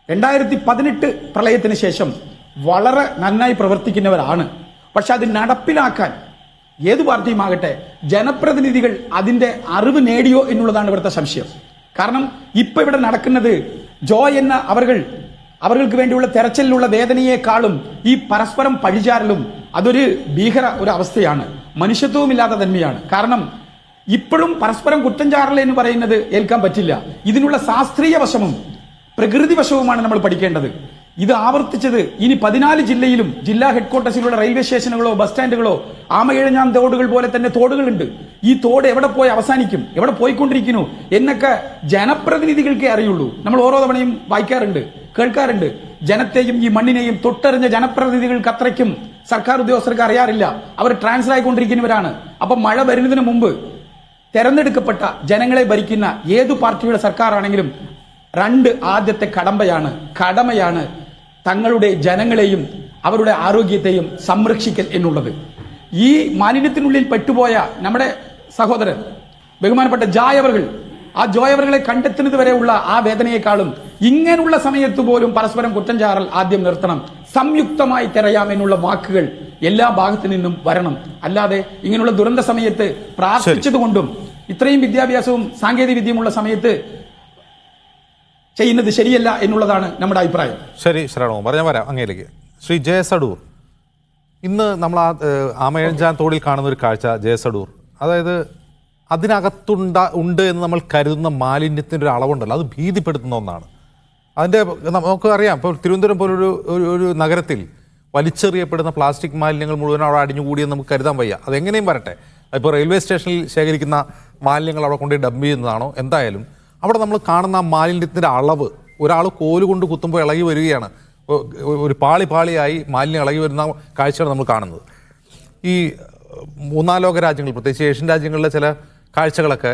2018 പ്രളയത്തിന് ശേഷം വളരെ നന്നായി പ്രവർത്തിക്കുന്നവരാണ്. പക്ഷെ അത് നടപ്പിലാക്കാൻ ഏത് പാർട്ടിയുമാകട്ടെ ജനപ്രതിനിധികൾ അതിന്റെ അറിവ് നേടിയോ എന്നുള്ളതാണ് ഇവിടുത്തെ സംശയം. കാരണം ഇപ്പൊ ഇവിടെ നടക്കുന്നത് ജോയ് എന്ന അവർക്ക് വേണ്ടിയുള്ള തെരച്ചിലുള്ള വേദനയെക്കാളും ഈ പരസ്പരം പഴിചാരലും അതൊരു ഭീകര ഒരു അവസ്ഥയാണ്, മനുഷ്യത്വവുമില്ലാത്ത തന്മയാണ്. കാരണം ഇപ്പോഴും പരസ്പരം കുറ്റം ചാരൽ എന്ന് പറയുന്നത് ഏൽക്കാൻ പറ്റില്ല. ഇതിനുള്ള ശാസ്ത്രീയ വശവും പ്രകൃതി വശവുമാണ് നമ്മൾ പഠിക്കേണ്ടത്. ഇത് ആവർത്തിച്ചത് ഇനി 14 ജില്ലയിലും ജില്ലാ ഹെഡ്ക്വാർട്ടേഴ്സിലുള്ള റെയിൽവേ സ്റ്റേഷനുകളോ ബസ് സ്റ്റാൻഡുകളോ ആമയിഴഞ്ഞാൻ തോടുകൾ പോലെ തന്നെ തോടുകളുണ്ട്. ഈ തോട് എവിടെ പോയി അവസാനിക്കും, എവിടെ പോയിക്കൊണ്ടിരിക്കുന്നു എന്നൊക്കെ ജനപ്രതിനിധികൾക്കേ അറിയുള്ളൂ. നമ്മൾ ഓരോ തവണയും വായിക്കാറുണ്ട്, കേൾക്കാറുണ്ട്. ജനത്തെയും ഈ മണ്ണിനെയും തൊട്ടറിഞ്ഞ ജനപ്രതിനിധികൾക്ക് അത്രയ്ക്കും സർക്കാർ ഉദ്യോഗസ്ഥർക്ക് അറിയാറില്ല. അവർ ട്രാൻസ്ഫർ ആയിക്കൊണ്ടിരിക്കുന്നവരാണ്. അപ്പൊ മഴ വരുന്നതിന് മുമ്പ് തെരഞ്ഞെടുക്കപ്പെട്ട ജനങ്ങളെ ഭരിക്കുന്ന ഏതു പാർട്ടിയുടെ സർക്കാർ ആണെങ്കിലും ആദ്യത്തെ കടമയാണ് തങ്ങളുടെ ജനങ്ങളെയും അവരുടെ ആരോഗ്യത്തെയും സംരക്ഷിക്കൽ എന്നുള്ളത്. ഈ മാലിന്യത്തിനുള്ളിൽ പെട്ടുപോയ നമ്മുടെ സഹോദരൻ ബഹുമാനപ്പെട്ട ജോയവർകൾ, ആ ജോയവർകളെ കണ്ടെത്തുന്നത് വരെയുള്ള ആ വേദനയെക്കാളും ഇങ്ങനെയുള്ള സമയത്ത് പോലും പരസ്പരം കുറ്റം ചാറൽ ആദ്യം നിർത്തണം. സംയുക്തമായി തിരയാം എന്നുള്ള വാക്കുകൾ എല്ലാ ഭാഗത്തു നിന്നും വരണം. അല്ലാതെ ഇങ്ങനെയുള്ള ദുരന്ത സമയത്ത് പ്രാർത്ഥിച്ചതുകൊണ്ടും ഇത്രയും വിദ്യാഭ്യാസവും സാങ്കേതിക വിദ്യയുമുള്ള സമയത്ത് ചെയ്യുന്നത് ശരിയല്ല എന്നുള്ളതാണ് നമ്മുടെ അഭിപ്രായം. ശരി ശരണോ, പറഞ്ഞാൽ വരാം അങ്ങയിലേക്ക്. ശ്രീ ജയസഡൂർ, ഇന്ന് നമ്മൾ ആമയഞ്ചാൻ തോടിൽ കാണുന്ന ഒരു കാഴ്ച ജയസഡൂർ, അതായത് ഉണ്ട് എന്ന് നമ്മൾ കരുതുന്ന മാലിന്യത്തിൻ്റെ ഒരു അളവുണ്ടല്ലോ, അത് ഭീതിപ്പെടുത്തുന്ന ഒന്നാണ്. അതിൻ്റെ നമുക്ക് അറിയാം, ഇപ്പോൾ തിരുവനന്തപുരം പോലൊരു ഒരു നഗരത്തിൽ വലിച്ചെറിയപ്പെടുന്ന പ്ലാസ്റ്റിക് മാലിന്യങ്ങൾ മുഴുവൻ അവിടെ അടിഞ്ഞുകൂടിയെന്ന് നമുക്ക് കരുതാൻ വയ്യ. അതെങ്ങനെയും വരട്ടെ, ഇപ്പോൾ റെയിൽവേ സ്റ്റേഷനിൽ ശേഖരിക്കുന്ന മാലിന്യങ്ങൾ അവിടെ കൊണ്ടുപോയി ഡംപ് ചെയ്യുന്നതാണോ, എന്തായാലും അവിടെ നമ്മൾ കാണുന്ന മാലിന്യത്തിൻ്റെ അളവ്, ഒരാൾ കോലുകൊണ്ട് കുത്തുമ്പോൾ ഇളകി വരികയാണ്, ഒരു പാളിയായി മാലിന്യം ഇളകി വരുന്ന കാഴ്ചയാണ് നമ്മൾ കാണുന്നത്. ഈ മൂന്നാം ലോക രാജ്യങ്ങൾ, പ്രത്യേകിച്ച് ഏഷ്യൻ രാജ്യങ്ങളിലെ ചില കാഴ്ചകളൊക്കെ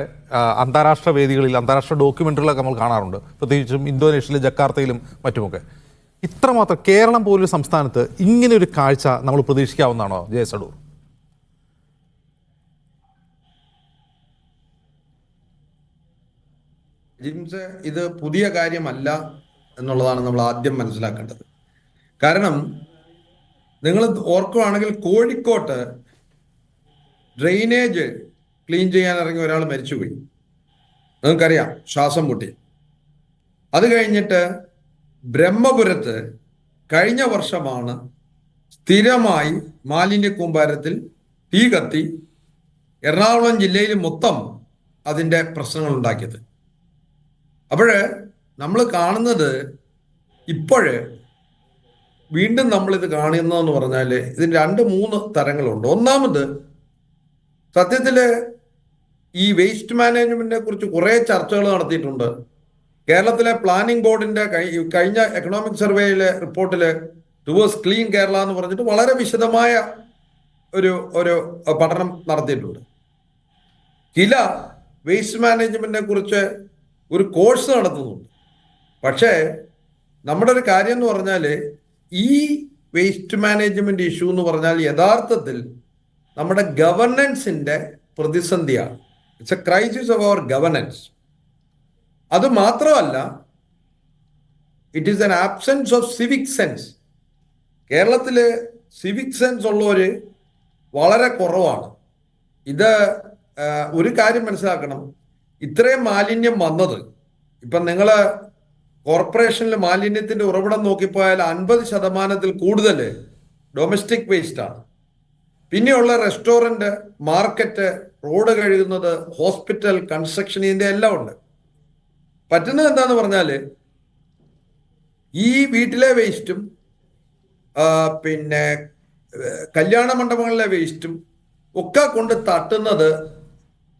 അന്താരാഷ്ട്ര വേദികളിൽ, അന്താരാഷ്ട്ര ഡോക്യുമെൻ്ററികളൊക്കെ നമ്മൾ കാണാറുണ്ട്, പ്രത്യേകിച്ചും ഇന്തോനേഷ്യയിലെ ജക്കാർത്തയിലും മറ്റുമൊക്കെ. ഇത്രമാത്രം കേരളം പോലൊരു സംസ്ഥാനത്ത് ഇങ്ങനെ ഒരു കാഴ്ച നമ്മൾ പ്രതീക്ഷിക്കാവുന്നതാണോ ജയസഡൂർ? ജിംസ്, ഇത് പുതിയ കാര്യമല്ല എന്നുള്ളതാണ് നമ്മൾ ആദ്യം മനസ്സിലാക്കേണ്ടത്. കാരണം നിങ്ങൾ ഓർക്കുകയാണെങ്കിൽ കോഴിക്കോട്ട് ഡ്രെയിനേജ് ക്ലീൻ ചെയ്യാൻ ഇറങ്ങിയ ഒരാൾ മരിച്ചുപോയി, നിങ്ങൾക്കറിയാം, ശ്വാസം മുട്ടി. അത് കഴിഞ്ഞിട്ട് ബ്രഹ്മപുരത്ത് കഴിഞ്ഞ വർഷമാണ് സ്ഥിരമായി മാലിന്യ കൂമ്പാരത്തിൽ തീ കത്തി എറണാകുളം ജില്ലയിൽ മൊത്തം അതിൻ്റെ പ്രശ്നങ്ങൾ ഉണ്ടാക്കിയത്. അപ്പോഴ് നമ്മൾ കാണുന്നത് വീണ്ടും നമ്മളിത് കാണുന്നതെന്ന് പറഞ്ഞാൽ ഇതിന് 2-3 തരങ്ങളുണ്ട്. ഒന്നാമത്, സത്യത്തിൽ ഈ വേസ്റ്റ് മാനേജ്മെന്റിനെ കുറിച്ച് കുറേ ചർച്ചകൾ നടത്തിയിട്ടുണ്ട്. കേരളത്തിലെ പ്ലാനിംഗ് ബോർഡിന്റെ കഴിഞ്ഞ എക്കണോമിക് സർവേയിലെ റിപ്പോർട്ടിൽ ടുവേഴ്സ് ക്ലീൻ കേരള എന്ന് പറഞ്ഞിട്ട് വളരെ വിശദമായ ഒരു പഠനം നടത്തിയിട്ടുണ്ട്. കില വേസ്റ്റ് മാനേജ്മെന്റിനെ കുറിച്ച് ഒരു കോഴ്സ് നടത്തുന്നുണ്ട്. പക്ഷേ നമ്മുടെ ഒരു കാര്യം എന്ന് പറഞ്ഞാൽ ഈ വേസ്റ്റ് മാനേജ്മെന്റ് ഇഷ്യൂ എന്ന് പറഞ്ഞാൽ യഥാർത്ഥത്തിൽ നമ്മുടെ ഗവർണൻസിന്റെ പ്രതിസന്ധിയാണ്. It's a crisis of our governance. അത് മാത്രമല്ല, it is an absence of civic sense. കേരളത്തിൽ സിവിക് സെൻസ് ഉള്ളവർ വളരെ കുറവാണ്. ഇത് ഒരു കാര്യം മനസ്സിലാക്കണം, ഇത്രയും മാലിന്യം വന്നത്, ഇപ്പം നിങ്ങൾ കോർപ്പറേഷനിൽ മാലിന്യത്തിന്റെ ഉറവിടം നോക്കിപ്പോയാൽ 50% കൂടുതൽ ഡൊമസ്റ്റിക് വേസ്റ്റ് ആണ്. പിന്നെയുള്ള റെസ്റ്റോറൻറ്റ്, മാർക്കറ്റ്, റോഡ് കഴുകുന്നത്, ഹോസ്പിറ്റൽ, കൺസ്ട്രക്ഷൻ, ഇതിൻ്റെ എല്ലാം ഉണ്ട്. പറ്റുന്നത് എന്താന്ന് പറഞ്ഞാൽ ഈ വീട്ടിലെ വേസ്റ്റും പിന്നെ കല്യാണ മണ്ഡപങ്ങളിലെ വേസ്റ്റും ഒക്കെ കൊണ്ട് തട്ടുന്നത്,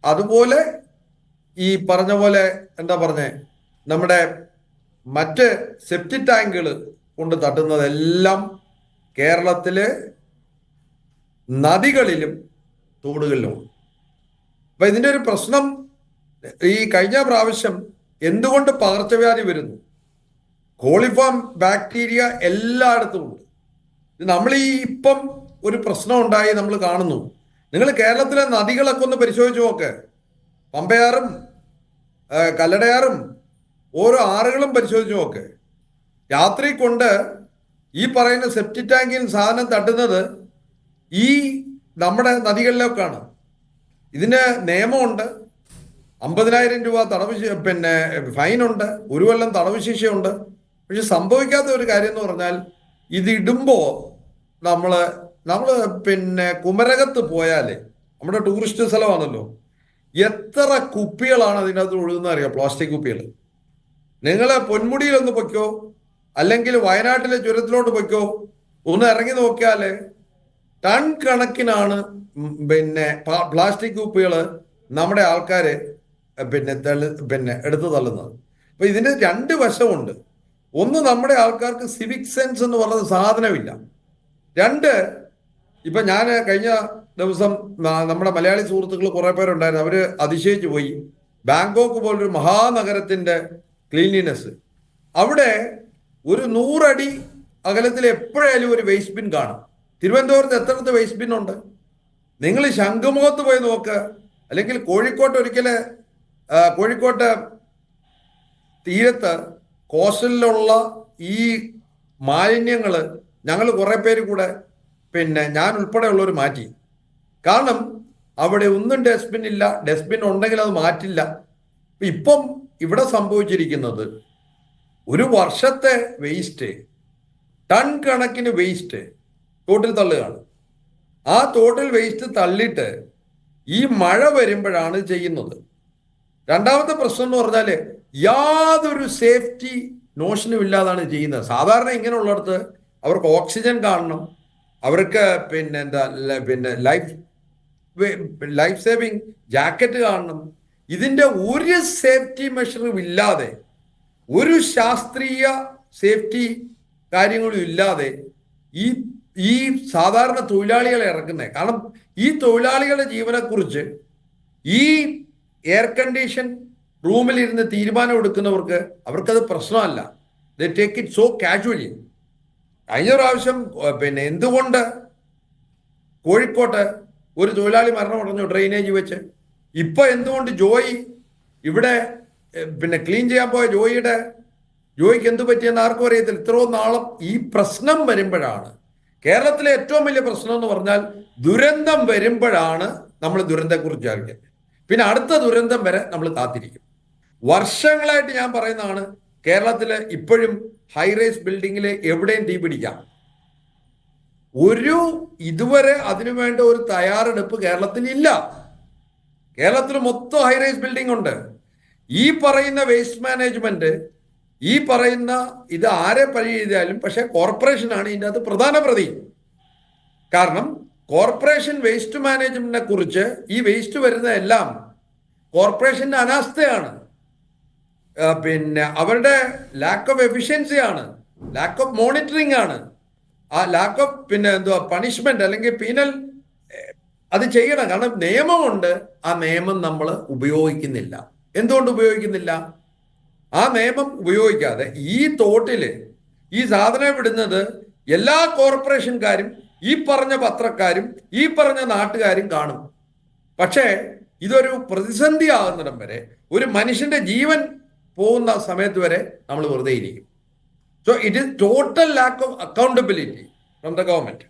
അതുപോലെ ഈ പറഞ്ഞ പോലെ നമ്മുടെ മറ്റ് സെപ്റ്റിക് ടാങ്കുകൾ കൊണ്ട് തട്ടുന്നതെല്ലാം കേരളത്തിലെ നദികളിലും തോടുകളിലും. അപ്പൊ ഇതിൻ്റെ ഒരു പ്രശ്നം, ഈ കഴിഞ്ഞ പ്രാവശ്യം എന്തുകൊണ്ട് പകർച്ചവ്യാധി വരുന്നു? കോളിഫോം ബാക്ടീരിയ എല്ലായിടത്തും ഉണ്ട്. നമ്മൾ ഇപ്പം ഒരു പ്രശ്നം ഉണ്ടായി നമ്മൾ കാണുന്നു. നിങ്ങൾ കേരളത്തിലെ നദികളൊക്കെ ഒന്ന് പരിശോധിച്ച് നോക്ക്. പമ്പയാറും കല്ലടയാറും ഓരോ ആറുകളും പരിശോധിച്ച് നോക്ക്. രാത്രി കൊണ്ട് ഈ പറയുന്ന സെപ്റ്റിക് ടാങ്കിൽ സാധനം തട്ടുന്നത് ഈ നമ്മുടെ നദികളിലൊക്കെയാണ്. ഇതിന് നിയമമുണ്ട്, 50,000 രൂപ തടവ് ഫൈനുണ്ട്, 1 കൊല്ലം തടവ് ശിക്ഷയുണ്ട്. പക്ഷെ സംഭവിക്കാത്ത ഒരു കാര്യം എന്ന് പറഞ്ഞാൽ, ഇതിടുമ്പോൾ നമ്മൾ കുമരകത്ത് പോയാൽ, നമ്മുടെ ടൂറിസ്റ്റ് സ്ഥലമാണല്ലോ, എത്ര കുപ്പികളാണ് അതിനകത്ത് ഒഴുകുന്ന അറിയാം, പ്ലാസ്റ്റിക് കുപ്പികൾ. നിങ്ങൾ പൊന്മുടിയിലൊന്ന് പൊയ്ക്കോ, അല്ലെങ്കിൽ വയനാട്ടിലെ ചുരത്തിലോട്ട് പൊയ്ക്കോ, ഒന്ന് ഇറങ്ങി നോക്കിയാൽ ടൺ കണക്കിനാണ് പ്ലാസ്റ്റിക് കുപ്പികൾ നമ്മുടെ ആൾക്കാർ എടുത്തു തള്ളുന്നത്. അപ്പൊ ഇതിന് 2 വശമുണ്ട്. ഒന്ന്, നമ്മുടെ ആൾക്കാർക്ക് സിവിക് സെൻസ് എന്ന് പറയുന്ന സാധനമില്ല. രണ്ട്, ഇപ്പൊ ഞാൻ കഴിഞ്ഞ ദിവസം നമ്മുടെ മലയാളി സുഹൃത്തുക്കൾ കുറെ പേരുണ്ടായിരുന്നു. അവര് അതിശയിച്ചു പോയി. ബാങ്കോക്ക് പോലൊരു മഹാനഗരത്തിന്റെ ക്ലീൻലിനെസ്. അവിടെ ഒരു 100 അടി അകലത്തിൽ എപ്പോഴായാലും ഒരു വേസ്റ്റ് ബിൻ കാണും. തിരുവനന്തപുരത്ത് എത്രത്തെ വേസ്റ്റ് ബിൻ ഉണ്ട്? നിങ്ങൾ ശംഖുമുഖത്ത് പോയി നോക്ക്, അല്ലെങ്കിൽ കോഴിക്കോട്ട് തീരത്ത് കോസ്റ്റലിലുള്ള ഈ മാലിന്യങ്ങൾ ഞങ്ങൾ കുറെ പേര് കൂടെ, ഞാൻ ഉൾപ്പെടെയുള്ളവർ മാറ്റി. കാരണം അവിടെ ഒന്നും ഡസ്റ്റ്ബിൻ ഇല്ല. ഡസ്റ്റ്ബിൻ ഉണ്ടെങ്കിൽ അത് മാറ്റില്ല. ഇപ്പം ഇവിടെ സംഭവിച്ചിരിക്കുന്നത്, ഒരു വർഷത്തെ വേസ്റ്റ്, ടൺ കണക്കിന് വേസ്റ്റ് തോട്ടിൽ തള്ളുകയാണ്. ആ തോട്ടിൽ വേസ്റ്റ് തള്ളിയിട്ട് ഈ മഴ വരുമ്പോഴാണ് ചെയ്യുന്നത്. രണ്ടാമത്തെ പ്രശ്നം എന്ന് പറഞ്ഞാൽ യാതൊരു സേഫ്റ്റി നോഷനും ഇല്ലാതാണ് ചെയ്യുന്നത്. സാധാരണ ഇങ്ങനെയുള്ളിടത്ത് അവർക്ക് ഓക്സിജൻ കാണണം, അവർക്ക് ലൈഫ് സേവിങ് ജാക്കറ്റ് കാണണം. ഇതിന്റെ ഒരു സേഫ്റ്റി മെഷറും ഇല്ലാതെ, ഒരു ശാസ്ത്രീയ സേഫ്റ്റി കാര്യങ്ങളും ഇല്ലാതെ ഈ സാധാരണ തൊഴിലാളികളെ ഇറക്കുന്നത്. കാരണം ഈ തൊഴിലാളികളുടെ ജീവനെക്കുറിച്ച് ഈ എയർ കണ്ടീഷൻ റൂമിലിരുന്ന് തീരുമാനം എടുക്കുന്നവർക്ക് അവർക്കത് പ്രശ്നമല്ല. They take it so casually. കഴിഞ്ഞ പ്രാവശ്യം എന്തുകൊണ്ട് കോഴിക്കോട്ട് ഒരു തൊഴിലാളി മരണമടഞ്ഞു ഡ്രെയിനേജ് വെച്ച്? ഇപ്പൊ എന്തുകൊണ്ട് ജോയി ഇവിടെ ക്ലീൻ ചെയ്യാൻ പോയ ജോയിക്ക് എന്തു പറ്റിയെന്ന് ആർക്കും അറിയത്തില്ല. ഇത്രയും നാളും ഈ പ്രശ്നം വരുമ്പോഴാണ്, കേരളത്തിലെ ഏറ്റവും വലിയ പ്രശ്നം എന്ന് പറഞ്ഞാൽ ദുരന്തം വരുമ്പോഴാണ് നമ്മൾ ദുരന്തത്തെക്കുറിച്ച് അറിയുന്നത്. പിന്നെ അടുത്ത ദുരന്തം വരെ നമ്മൾ കാത്തിരിക്കും. വർഷങ്ങളായിട്ട് ഞാൻ പറയുന്നതാണ്, കേരളത്തില് ഇപ്പോഴും ഹൈറൈസ് ബിൽഡിങ്ങിൽ എവിടെയും തീ പിടിക്കാം. ഇതുവരെ അതിനുവേണ്ട ഒരു തയ്യാറെടുപ്പ് കേരളത്തിൽ ഇല്ല. കേരളത്തിൽ മൊത്തം ഹൈറൈസ് ബിൽഡിംഗ് ഉണ്ട്. ഈ പറയുന്ന വേസ്റ്റ് മാനേജ്മെന്റ്, ഈ പറയുന്ന ഇത് ആരെ പഴി ചെയ്താലും, പക്ഷെ കോർപ്പറേഷനാണ് ഇതിൻ്റെ അകത്ത് പ്രധാന പ്രതി. കാരണം കോർപ്പറേഷൻ വേസ്റ്റ് മാനേജ്മെന്റിനെ കുറിച്ച്, ഈ വേസ്റ്റ് വരുന്ന എല്ലാം കോർപ്പറേഷന്റെ അനാസ്ഥയാണ്, അവരുടെ ലാക്ക് ഓഫ് എഫിഷ്യൻസി ആണ്, ലാക്ക് ഓഫ് മോണിറ്ററിംഗ് ആണ്, ആ ലാക്ക് ഓഫ് പണിഷ്മെന്റ് അല്ലെങ്കിൽ പീനൽ അത് ചെയ്യണം. കാരണം നിയമമുണ്ട്, ആ നിയമം നമ്മൾ ഉപയോഗിക്കുന്നില്ല. എന്തുകൊണ്ട് ഉപയോഗിക്കുന്നില്ല? ആ നിയമം ഉപയോഗിക്കാതെ ഈ തോട്ടില് ഈ സാധനം വിടുന്നത് എല്ലാ കോർപ്പറേഷൻകാരും, ഈ പറഞ്ഞ പത്രക്കാരും, ഈ പറഞ്ഞ നാട്ടുകാരും കാണും. പക്ഷേ ഇതൊരു പ്രതിസന്ധി ആകുന്നിടം വരെ, ഒരു മനുഷ്യന്റെ ജീവൻ പോകുന്ന സമയത്ത് വരെ നമ്മൾ വെറുതെ ഇരിക്കും. So it is total lack of accountability from the government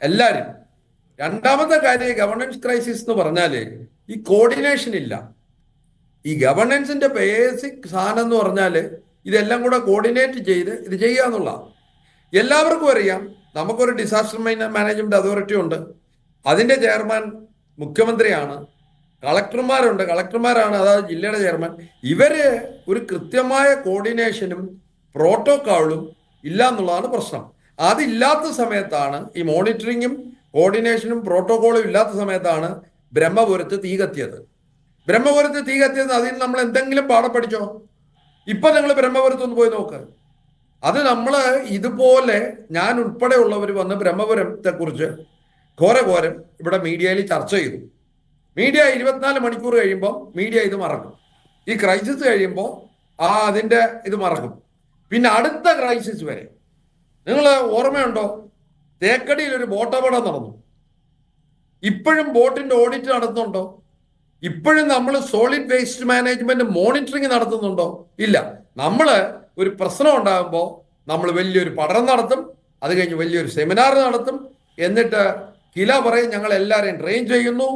എല്ലാവരും. രണ്ടാമത്തെ കാര്യം, ഗവർണൻസ് ക്രൈസിസ് എന്ന് പറഞ്ഞാല് ഈ കോർഡിനേഷൻ ഇല്ല. ഈ ഗവർണൻസിന്റെ ബേസിക് സാധനം എന്ന് പറഞ്ഞാല് ഇതെല്ലാം കൂടെ കോർഡിനേറ്റ് ചെയ്ത് ഇത് ചെയ്യുക എന്നുള്ള. എല്ലാവർക്കും അറിയാം, നമുക്കൊരു ഡിസാസ്റ്റർ മാനേജ്മെന്റ് അതോറിറ്റി ഉണ്ട്. അതിന്റെ ചെയർമാൻ മുഖ്യമന്ത്രിയാണ്. കളക്ടർമാരാണ് അതായത് ജില്ലയുടെ ചെയർമാൻ. ഇവര് ഒരു കൃത്യമായ കോർഡിനേഷനും പ്രോട്ടോക്കോളും ഇല്ല എന്നുള്ളതാണ് പ്രശ്നം. അതില്ലാത്ത സമയത്താണ്, ഈ മോണിറ്ററിങ്ങും കോർഡിനേഷനും പ്രോട്ടോക്കോളും ഇല്ലാത്ത സമയത്താണ് ബ്രഹ്മപുരത്ത് തീ കത്തിയത്. അതിൽ നമ്മൾ എന്തെങ്കിലും പാഠം പഠിച്ചോ? ഇപ്പൊ നിങ്ങൾ ബ്രഹ്മപുരത്ത് ഒന്ന് പോയി നോക്ക്. അത് നമ്മൾ ഇതുപോലെ, ഞാൻ ഉൾപ്പെടെയുള്ളവർ വന്ന് ബ്രഹ്മപുരത്തെ കുറിച്ച് ഘോരം ഇവിടെ മീഡിയയിൽ ചർച്ച ചെയ്തു. മീഡിയ 24 മണിക്കൂർ കഴിയുമ്പോൾ മീഡിയ ഇത് മറക്കും. ഈ ക്രൈസിസ് കഴിയുമ്പോൾ അതിന്റെ ഇത് മറക്കും. പിന്നെ അടുത്ത ക്രൈസിസ് വരെ. നിങ്ങൾ ഓർമ്മയുണ്ടോ, തേക്കടിയിൽ ഒരു ബോട്ട് അപകടം നടന്നു. ഇപ്പോഴും ബോട്ടിന്റെ ഓഡിറ്റ് നടത്തുന്നുണ്ടോ? ഇപ്പോഴും നമ്മൾ സോളിഡ് വേസ്റ്റ് മാനേജ്മെന്റ് മോണിറ്ററിങ് നടത്തുന്നുണ്ടോ? ഇല്ല. നമ്മൾ ഒരു പ്രശ്നം ഉണ്ടാകുമ്പോൾ നമ്മൾ വലിയൊരു പഠനം നടത്തും, അത് കഴിഞ്ഞ് വലിയൊരു സെമിനാർ നടത്തും, എന്നിട്ട് കില പറയും ഞങ്ങൾ എല്ലാവരെയും ട്രെയിൻ ചെയ്യുന്നു,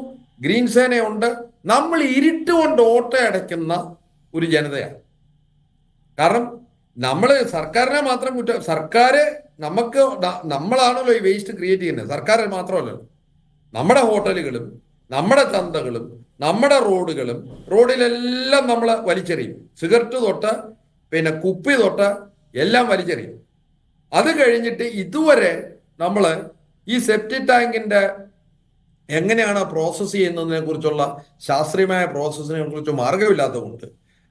ഗ്രീൻ സേനയുണ്ട്. നമ്മൾ ഇരുട്ടുകൊണ്ട് ഓട്ടയടയ്ക്കുന്ന ഒരു ജനതയാണ്. കാരണം നമ്മൾ സർക്കാരിനെ മാത്രം നമ്മളാണല്ലോ ഈ വേസ്റ്റ് ക്രിയേറ്റ് ചെയ്യുന്നത്. സർക്കാർ മാത്രമല്ലല്ലോ, നമ്മുടെ ഹോട്ടലുകളും നമ്മുടെ ചന്തകളും നമ്മുടെ റോഡിലെല്ലാം നമ്മൾ വലിച്ചെറിയും. സിഗരറ്റ് തൊട്ട് കുപ്പി തൊട്ട് എല്ലാം വലിച്ചെറിയും. അത് കഴിഞ്ഞിട്ട് ഇതുവരെ നമ്മൾ ഈ സെപ്റ്റി ടാങ്കിന്റെ എങ്ങനെയാണ് പ്രോസസ്സ് ചെയ്യുന്നതിനെ കുറിച്ചുള്ള ശാസ്ത്രീയമായ പ്രോസസ്സിനെ കുറിച്ച് മാർഗമില്ലാത്തതുകൊണ്ട്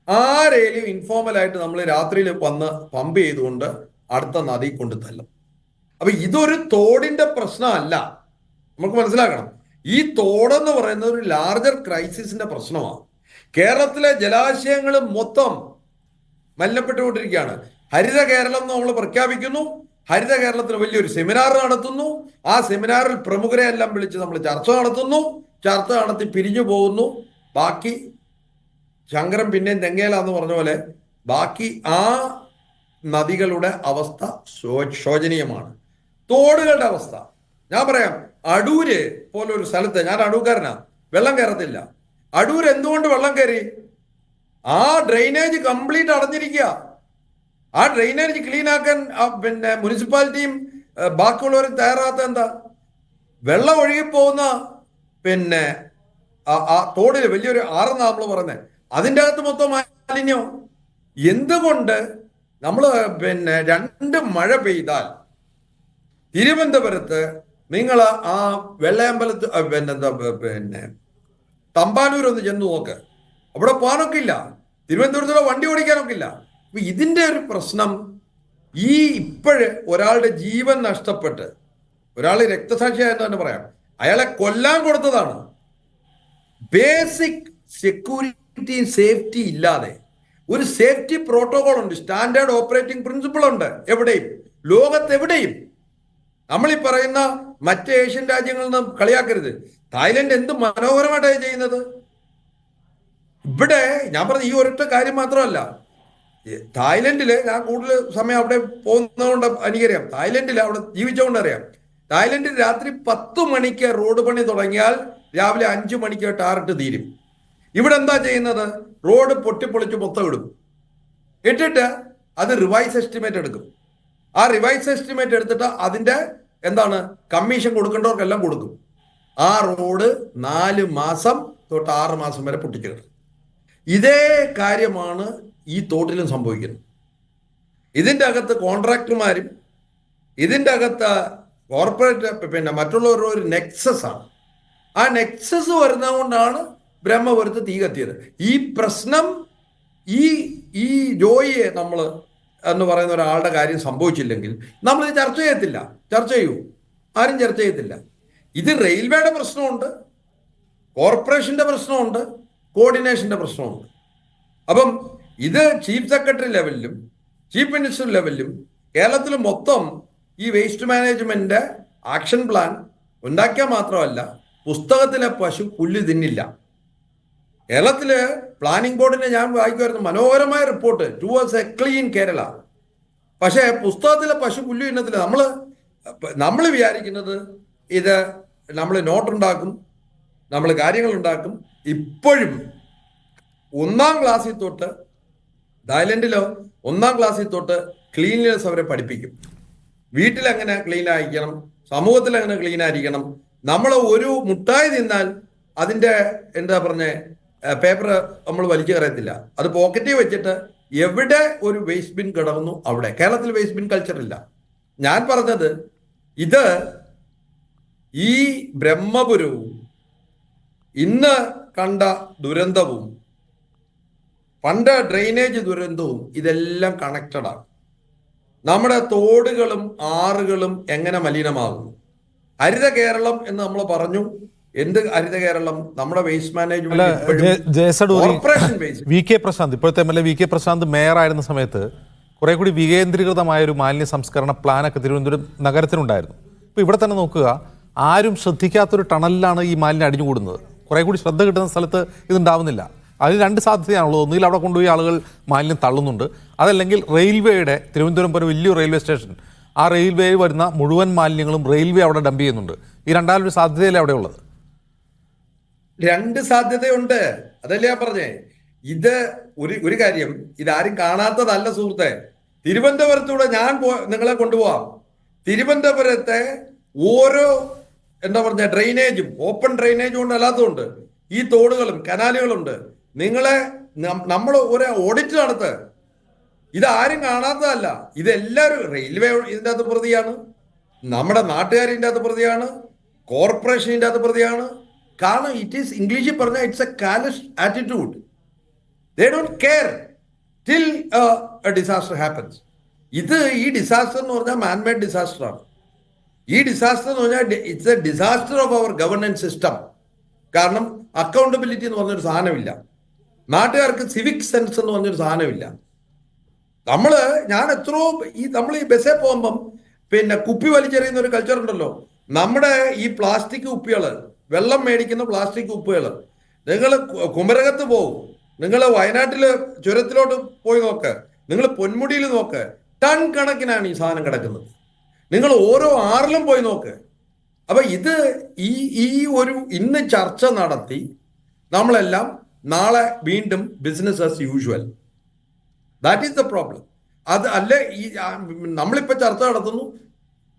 ആരേലും ഇൻഫോർമലായിട്ട് നമ്മൾ രാത്രിയിൽ വന്ന് പമ്പ് ചെയ്തുകൊണ്ട് അടുത്ത നദി കൊണ്ട് തള്ളും. അപ്പൊ ഇതൊരു തോടിന്റെ പ്രശ്നമല്ല, നമുക്ക് മനസ്സിലാക്കണം. ഈ തോടെന്ന് പറയുന്നത് ഒരു ലാർജർ ക്രൈസിസിന്റെ പ്രശ്നമാണ്. കേരളത്തിലെ ജലാശയങ്ങൾ മൊത്തം മലിനപ്പെട്ടുകൊണ്ടിരിക്കുകയാണ്. ഹരിത കേരളം എന്ന് നമ്മൾ പ്രഖ്യാപിക്കുന്നു, ഹരിത കേരളത്തിന് വലിയൊരു സെമിനാർ നടത്തുന്നു, ആ സെമിനാറിൽ പ്രമുഖരെ എല്ലാം വിളിച്ച് നമ്മൾ ചർച്ച നടത്തുന്നു, ചർച്ച നടത്തി പിരിഞ്ഞു പോകുന്നു. ബാക്കി ശങ്കരൻ പിന്നെയും തെങ്ങേലാന്ന് പറഞ്ഞ പോലെ ബാക്കി ആ നദികളുടെ അവസ്ഥ ശോചനീയമാണ്. തോടുകളുടെ അവസ്ഥ ഞാൻ പറയാം. അടൂര് പോലൊരു സ്ഥലത്ത്, ഞാൻ അടൂക്കാരനാ, വെള്ളം കയറത്തില്ല. അടൂർ എന്തുകൊണ്ട് വെള്ളം കയറി? ആ ഡ്രെയിനേജ് കംപ്ലീറ്റ് അടഞ്ഞിരിക്കുക. ആ ഡ്രെയിനേജ് ക്ലീൻ ആക്കാൻ പിന്നെ മുനിസിപ്പാലിറ്റിയും ബാക്കിയുള്ളവരും തയ്യാറാത്ത എന്താ? വെള്ളം ഒഴുകിപ്പോകുന്ന പിന്നെ ആ തോടില് വലിയൊരു ആറെന്നാ നമ്മൾ പറയുന്നത്, അതിൻ്റെ അകത്ത് മൊത്തം മാലിന്യം. എന്തുകൊണ്ട് നമ്മൾ പിന്നെ 2 മഴ പെയ്താൽ തിരുവനന്തപുരത്ത് നിങ്ങൾ ആ വെള്ളയമ്പലത്ത് പിന്നെ തമ്പാനൂർ ഒന്ന് ചെന്ന് നോക്ക്, അവിടെ പോകാനൊക്കെ ഇല്ല, തിരുവനന്തപുരത്തൂടെ വണ്ടി ഓടിക്കാനൊക്കെ ഇല്ല. അപ്പൊ ഇതിന്റെ ഒരു പ്രശ്നം ഈ ഇപ്പോഴ് ഒരാളുടെ ജീവൻ നഷ്ടപ്പെട്ട്, ഒരാൾ രക്തസാക്ഷിയായെന്ന് തന്നെ പറയാം, അയാളെ കൊല്ലാൻ കൊടുത്തതാണ്. ബേസിക് സെക്യൂരിറ്റി സേഫ്റ്റി ഇല്ലാതെ ഒരു സേഫ്റ്റി പ്രോട്ടോകോൾ ഉണ്ട്, സ്റ്റാൻഡേർഡ് ഓപ്പറേറ്റിംഗ് പ്രിൻസിപ്പിൾ ഉണ്ട് എവിടെയും, ലോകത്തെവിടെയും. നമ്മൾ ഈ പറയുന്ന മറ്റ് ഏഷ്യൻ രാജ്യങ്ങളിൽ നിന്ന് കളിയാക്കരുത്. തായ്ലൻഡ് എന്ത് മനോഹരമായിട്ടാണ് ചെയ്യുന്നത്. ഇവിടെ ഞാൻ പറഞ്ഞ ഈ ഒരൊറ്റ കാര്യം മാത്രമല്ല, തായ്ലൻഡില് ഞാൻ കൂടുതൽ സമയം അവിടെ പോകുന്നതുകൊണ്ട് എനിക്കറിയാം. തായ്ലൻഡിൽ അവിടെ ജീവിച്ചുകൊണ്ട് അറിയാം. തായ്ലൻഡിൽ രാത്രി 10 മണിക്ക് റോഡ് പണി തുടങ്ങിയാൽ രാവിലെ 5 മണിക്ക് ടാറിട്ട് തീരും. ഇവിടെ എന്താ ചെയ്യുന്നത്? റോഡ് പൊട്ടിപ്പൊളിച്ച് മൊത്തം ഇടും, ഇട്ടിട്ട് അത് റിവൈസ് എസ്റ്റിമേറ്റ് എടുക്കും. ആ റിവൈസ് എസ്റ്റിമേറ്റ് എടുത്തിട്ട് അതിന്റെ എന്താണ് കമ്മീഷൻ കൊടുക്കേണ്ടവർക്കെല്ലാം കൊടുക്കും. ആ റോഡ് 4 മാസം തൊട്ട് 6 മാസം വരെ പൊട്ടിച്ചിടും. ഇതേ കാര്യമാണ് ഈ തോട്ടിലും സംഭവിക്കുന്നത്. ഇതിൻ്റെ അകത്ത് കോൺട്രാക്ടർമാരും ഇതിൻ്റെ അകത്ത് കോർപ്പറേറ്റ് പിന്നെ മറ്റുള്ളവരുടെ ഒരു നെക്സസ് ആണ്. ആ നെക്സസ് വരുന്നത് കൊണ്ടാണ് ബ്രഹ്മപുരത്ത് തീ കത്തിയത്. ഈ പ്രശ്നം ഈ ജോയിയെ നമ്മൾ എന്ന് പറയുന്ന ഒരാളുടെ കാര്യം സംഭവിച്ചില്ലെങ്കിൽ നമ്മൾ ചർച്ച ചെയ്യത്തില്ല. ചർച്ച ചെയ്യൂ? ആരും ചർച്ച ചെയ്യത്തില്ല. ഇത് റെയിൽവേയുടെ പ്രശ്നമുണ്ട്, കോർപ്പറേഷന്റെ പ്രശ്നമുണ്ട്, കോർഡിനേഷന്റെ പ്രശ്നമുണ്ട്. അപ്പം ഇത് ചീഫ് സെക്രട്ടറി ലെവലിലും ചീഫ് മിനിസ്റ്റർ ലെവലിലും കേരളത്തിൽ മൊത്തം ഈ വേസ്റ്റ് മാനേജ്മെന്റ് ആക്ഷൻ പ്ലാൻ ഉണ്ടാക്കിയാൽ മാത്രമല്ല, പുസ്തകത്തിലെ പശു പുല്ല് തിന്നില്ല. കേരളത്തില് പ്ലാനിംഗ് ബോർഡിനെ ഞാൻ വായിക്കുമായിരുന്നു, മനോഹരമായ report towards A clean Kerala. പക്ഷേ പുസ്തകത്തിലെ പശു പുല്ല് തിന്നത്തില്ല. നമ്മൾ വിചാരിക്കുന്നത് ഇത് നമ്മൾ നോട്ടുണ്ടാക്കും, നമ്മൾ കാര്യങ്ങൾ ഉണ്ടാക്കും. ഇപ്പോഴും 1-ാം ക്ലാസ്സിൽ തൊട്ട് തായ്ലൻഡിലോ 1-ാം ക്ലാസ്സിൽ തൊട്ട് ക്ലീൻലിനെസ് അവരെ പഠിപ്പിക്കും. വീട്ടിലെങ്ങനെ ക്ലീൻ ആയിരിക്കണം, സമൂഹത്തിൽ എങ്ങനെ ക്ലീൻ ആയിരിക്കണം. നമ്മൾ ഒരു മുട്ടായി തിന്നാൽ അതിന്റെ എന്താ പറഞ്ഞ പേപ്പർ നമ്മൾ വലിച്ചു കയറത്തില്ല, അത് പോക്കറ്റിൽ വെച്ചിട്ട് എവിടെ ഒരു വേസ്റ്റ് ബിൻ കിടക്കുന്നു അവിടെ. കേരളത്തിൽ വേസ്റ്റ് ബിൻ കൾച്ചർ ഇല്ല. ഞാൻ പറഞ്ഞത് ഇത് ഈ ബ്രഹ്മപുരവും ഇന്ന് കണ്ട ദുരന്തവും പണ്ട് ഡ്രെയിനേജ് ദുരന്തവും ഇതെല്ലാം കണക്റ്റഡാണ്. നമ്മുടെ തോടുകളും ആറുകളും എങ്ങനെ മലിനമാകുന്നു? ഹരിത കേരളം എന്ന് നമ്മൾ പറഞ്ഞു. എന്ത് ഹരിത കേരളം? നമ്മുടെ വേസ്റ്റ് മാനേജ്മെന്റ് വി കെ പ്രശാന്ത്, ഇപ്പോഴത്തെ MLA വി കെ പ്രശാന്ത് മേയർ ആയിരുന്ന സമയത്ത് കുറെ കൂടി വികേന്ദ്രീകൃതമായ ഒരു മാലിന്യ സംസ്കരണ പ്ലാനൊക്കെ തിരുവനന്തപുരം നഗരത്തിനുണ്ടായിരുന്നു. ഇപ്പോൾ ഇവിടെ തന്നെ നോക്കുക, ആരും ശ്രദ്ധിക്കാത്തൊരു ടണലിലാണ് ഈ മാലിന്യം അടിഞ്ഞുകൂടുന്നത്. കുറെ കൂടി ശ്രദ്ധ കിട്ടുന്ന സ്ഥലത്ത് ഇതുണ്ടാവുന്നില്ല. അതിന് 2 സാധ്യതയാണുള്ളത്. ഒന്നുകിൽ അവിടെ കൊണ്ടുപോയി ആളുകൾ മാലിന്യം തള്ളുന്നുണ്ട്, അതല്ലെങ്കിൽ റെയിൽവേയുടെ തിരുവനന്തപുരം പോലെ വലിയൊരു റെയിൽവേ സ്റ്റേഷൻ, ആ റെയിൽവേ വരുന്ന മുഴുവൻ മാലിന്യങ്ങളും റെയിൽവേ അവിടെ ഡംപ് ചെയ്യുന്നുണ്ട്. ഈ രണ്ടാമൊരു സാധ്യതയല്ലേ അവിടെ ഉള്ളത്? 2 സാധ്യതയുണ്ട്. അതല്ലേ ഞാൻ പറഞ്ഞേ. ഇത് ഒരു കാര്യം ഇതാരും കാണാത്തതല്ല സുഹൃത്തെ. തിരുവനന്തപുരത്തൂടെ ഞാൻ നിങ്ങളെ കൊണ്ടുപോവാം. തിരുവനന്തപുരത്തെ ഓരോ എന്താ പറഞ്ഞ ഡ്രെയിനേജും ഓപ്പൺ ഡ്രെയിനേജും കൊണ്ട് അല്ലാത്തതുണ്ട്, ഈ തോടുകളും കനാലുകളുണ്ട്. നമ്മൾ ഒരു ഓഡിറ്റ് നടത്ത്. ഇതാരും കാണാത്തതല്ല. ഇതെല്ലാവരും റെയിൽവേ ഇതിൻ്റെ അകത്ത് പ്രതിയാണ്, നമ്മുടെ നാട്ടുകാർ ഇതിൻ്റെ അകത്ത് പ്രതിയാണ്, കോർപ്പറേഷൻ ഇതിൻ്റെ അകത്ത് പ്രതിയാണ്. കാരണം ഇറ്റ് ഈസ് ഇംഗ്ലീഷിൽ പറഞ്ഞാൽ it's a callous attitude. They don't care till a disaster happens. ഈ ഡിസാസ്റ്റർ എന്ന് പറഞ്ഞാൽ മാൻമേഡ് ഡിസാസ്റ്റർ ആണ്. ഈ ഡിസാസ്റ്റർ എന്ന് പറഞ്ഞാൽ it's a disaster of our governance system. കാരണം അക്കൗണ്ടബിലിറ്റി എന്ന് പറഞ്ഞൊരു സാധനമില്ല, നാട്ടുകാർക്ക് സിവിക് സെൻസ് എന്ന് പറഞ്ഞൊരു സാധനമില്ല. ഞാൻ എത്രയോ നമ്മൾ ഈ ബസ്സിൽ പോകുമ്പം പിന്നെ കുപ്പി വലിച്ചെറിയുന്ന ഒരു കൾച്ചർ ഉണ്ടല്ലോ. നമ്മുടെ ഈ പ്ലാസ്റ്റിക് കുപ്പികൾ, വെള്ളം മേടിക്കുന്ന പ്ലാസ്റ്റിക് കുപ്പികൾ, നിങ്ങൾ കുമരകത്ത് പോകും, നിങ്ങൾ വയനാട്ടില് ചുരത്തിലോട്ട് പോയി നോക്ക്, നിങ്ങൾ പൊന്മുടിയിൽ നോക്ക്, ടൺ കണക്കിനാണ് ഈ സാധനം കിടക്കുന്നത്. നിങ്ങൾ ഓരോ ആറിലും പോയി നോക്ക്. അപ്പൊ ഇത് ഈ ഒരു ഇന്ന് ചർച്ച നടത്തി നമ്മളെല്ലാം നാളെ വീണ്ടും business as usual. That is the problem. അത് അല്ലേ നമ്മളിപ്പോ ചർച്ച നടത്തുന്നു,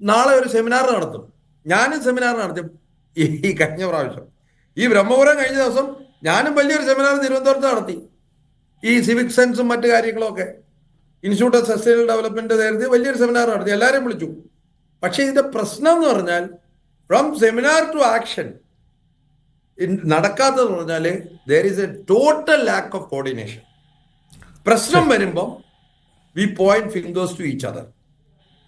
നാളെ ഒരു സെമിനാർ നടത്തും. ഞാനും സെമിനാർ നടത്തി ഈ കഴിഞ്ഞ പ്രാവശ്യം. ഈ ബ്രഹ്മപുരം കഴിഞ്ഞ ദിവസം ഞാനും വലിയൊരു സെമിനാർ തിരുവനന്തപുരത്ത് നടത്തി. ഈ സിവിക് സെൻസും മറ്റു കാര്യങ്ങളൊക്കെ ഇൻസ്റ്റിറ്റ്യൂട്ട് ഓഫ് സസ്റ്റൈനബിൾ ഡെവലപ്മെന്റ് നേരത്തെ വലിയൊരു സെമിനാർ നടത്തി, എല്ലാവരെയും വിളിച്ചു. പക്ഷേ ഇതിന്റെ പ്രശ്നം എന്ന് പറഞ്ഞാൽ ഫ്രം സെമിനാർ ടു ആക്ഷൻ നടക്കാത്തതെന്ന് പറഞ്ഞാൽ there is a total lack of coordination. പ്രശ്നം വരുമ്പം we point fingers to each other.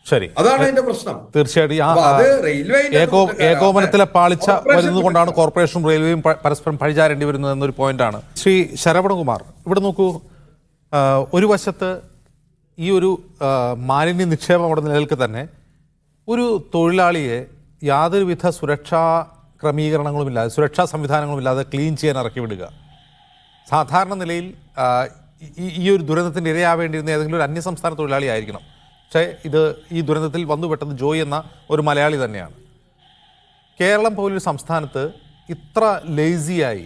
ശരി, അതാണ് അതിന്റെ പ്രശ്നം. തീർച്ചയായിട്ടും ഏകോപനത്തിലെ പാളിച്ച വരുന്നത് കൊണ്ടാണ് കോർപ്പറേഷനും റെയിൽവേയും പരസ്പരം പഴിചാരേണ്ടി വരുന്നത് എന്നൊരു പോയിന്റാണ്. ശ്രീ ശരവണകുമാർ, ഇവിടെ നോക്കൂ, ഒരു വശത്ത് ഈ ഒരു മാലിന്യ നിക്ഷേപം അവിടെ നിലനിൽക്കെ തന്നെ ഒരു തൊഴിലാളിയെ യാതൊരുവിധ സുരക്ഷാ ക്രമീകരണങ്ങളുമില്ലാതെ, സുരക്ഷാ സംവിധാനങ്ങളുമില്ലാതെ ക്ലീൻ ചെയ്യാൻ ഇറക്കി വിടുക. സാധാരണ നിലയിൽ ഈ ഒരു ദുരന്തത്തിൻ്റെ ഇരയാവേണ്ടിയിരുന്ന ഏതെങ്കിലും ഒരു അന്യസംസ്ഥാന തൊഴിലാളി ആയിരിക്കണം. പക്ഷേ ഈ ദുരന്തത്തിൽ വന്നുപെട്ടത് ജോയ് എന്ന ഒരു മലയാളി തന്നെയാണ്. കേരളം പോലൊരു സംസ്ഥാനത്ത് ഇത്ര ലേസിയായി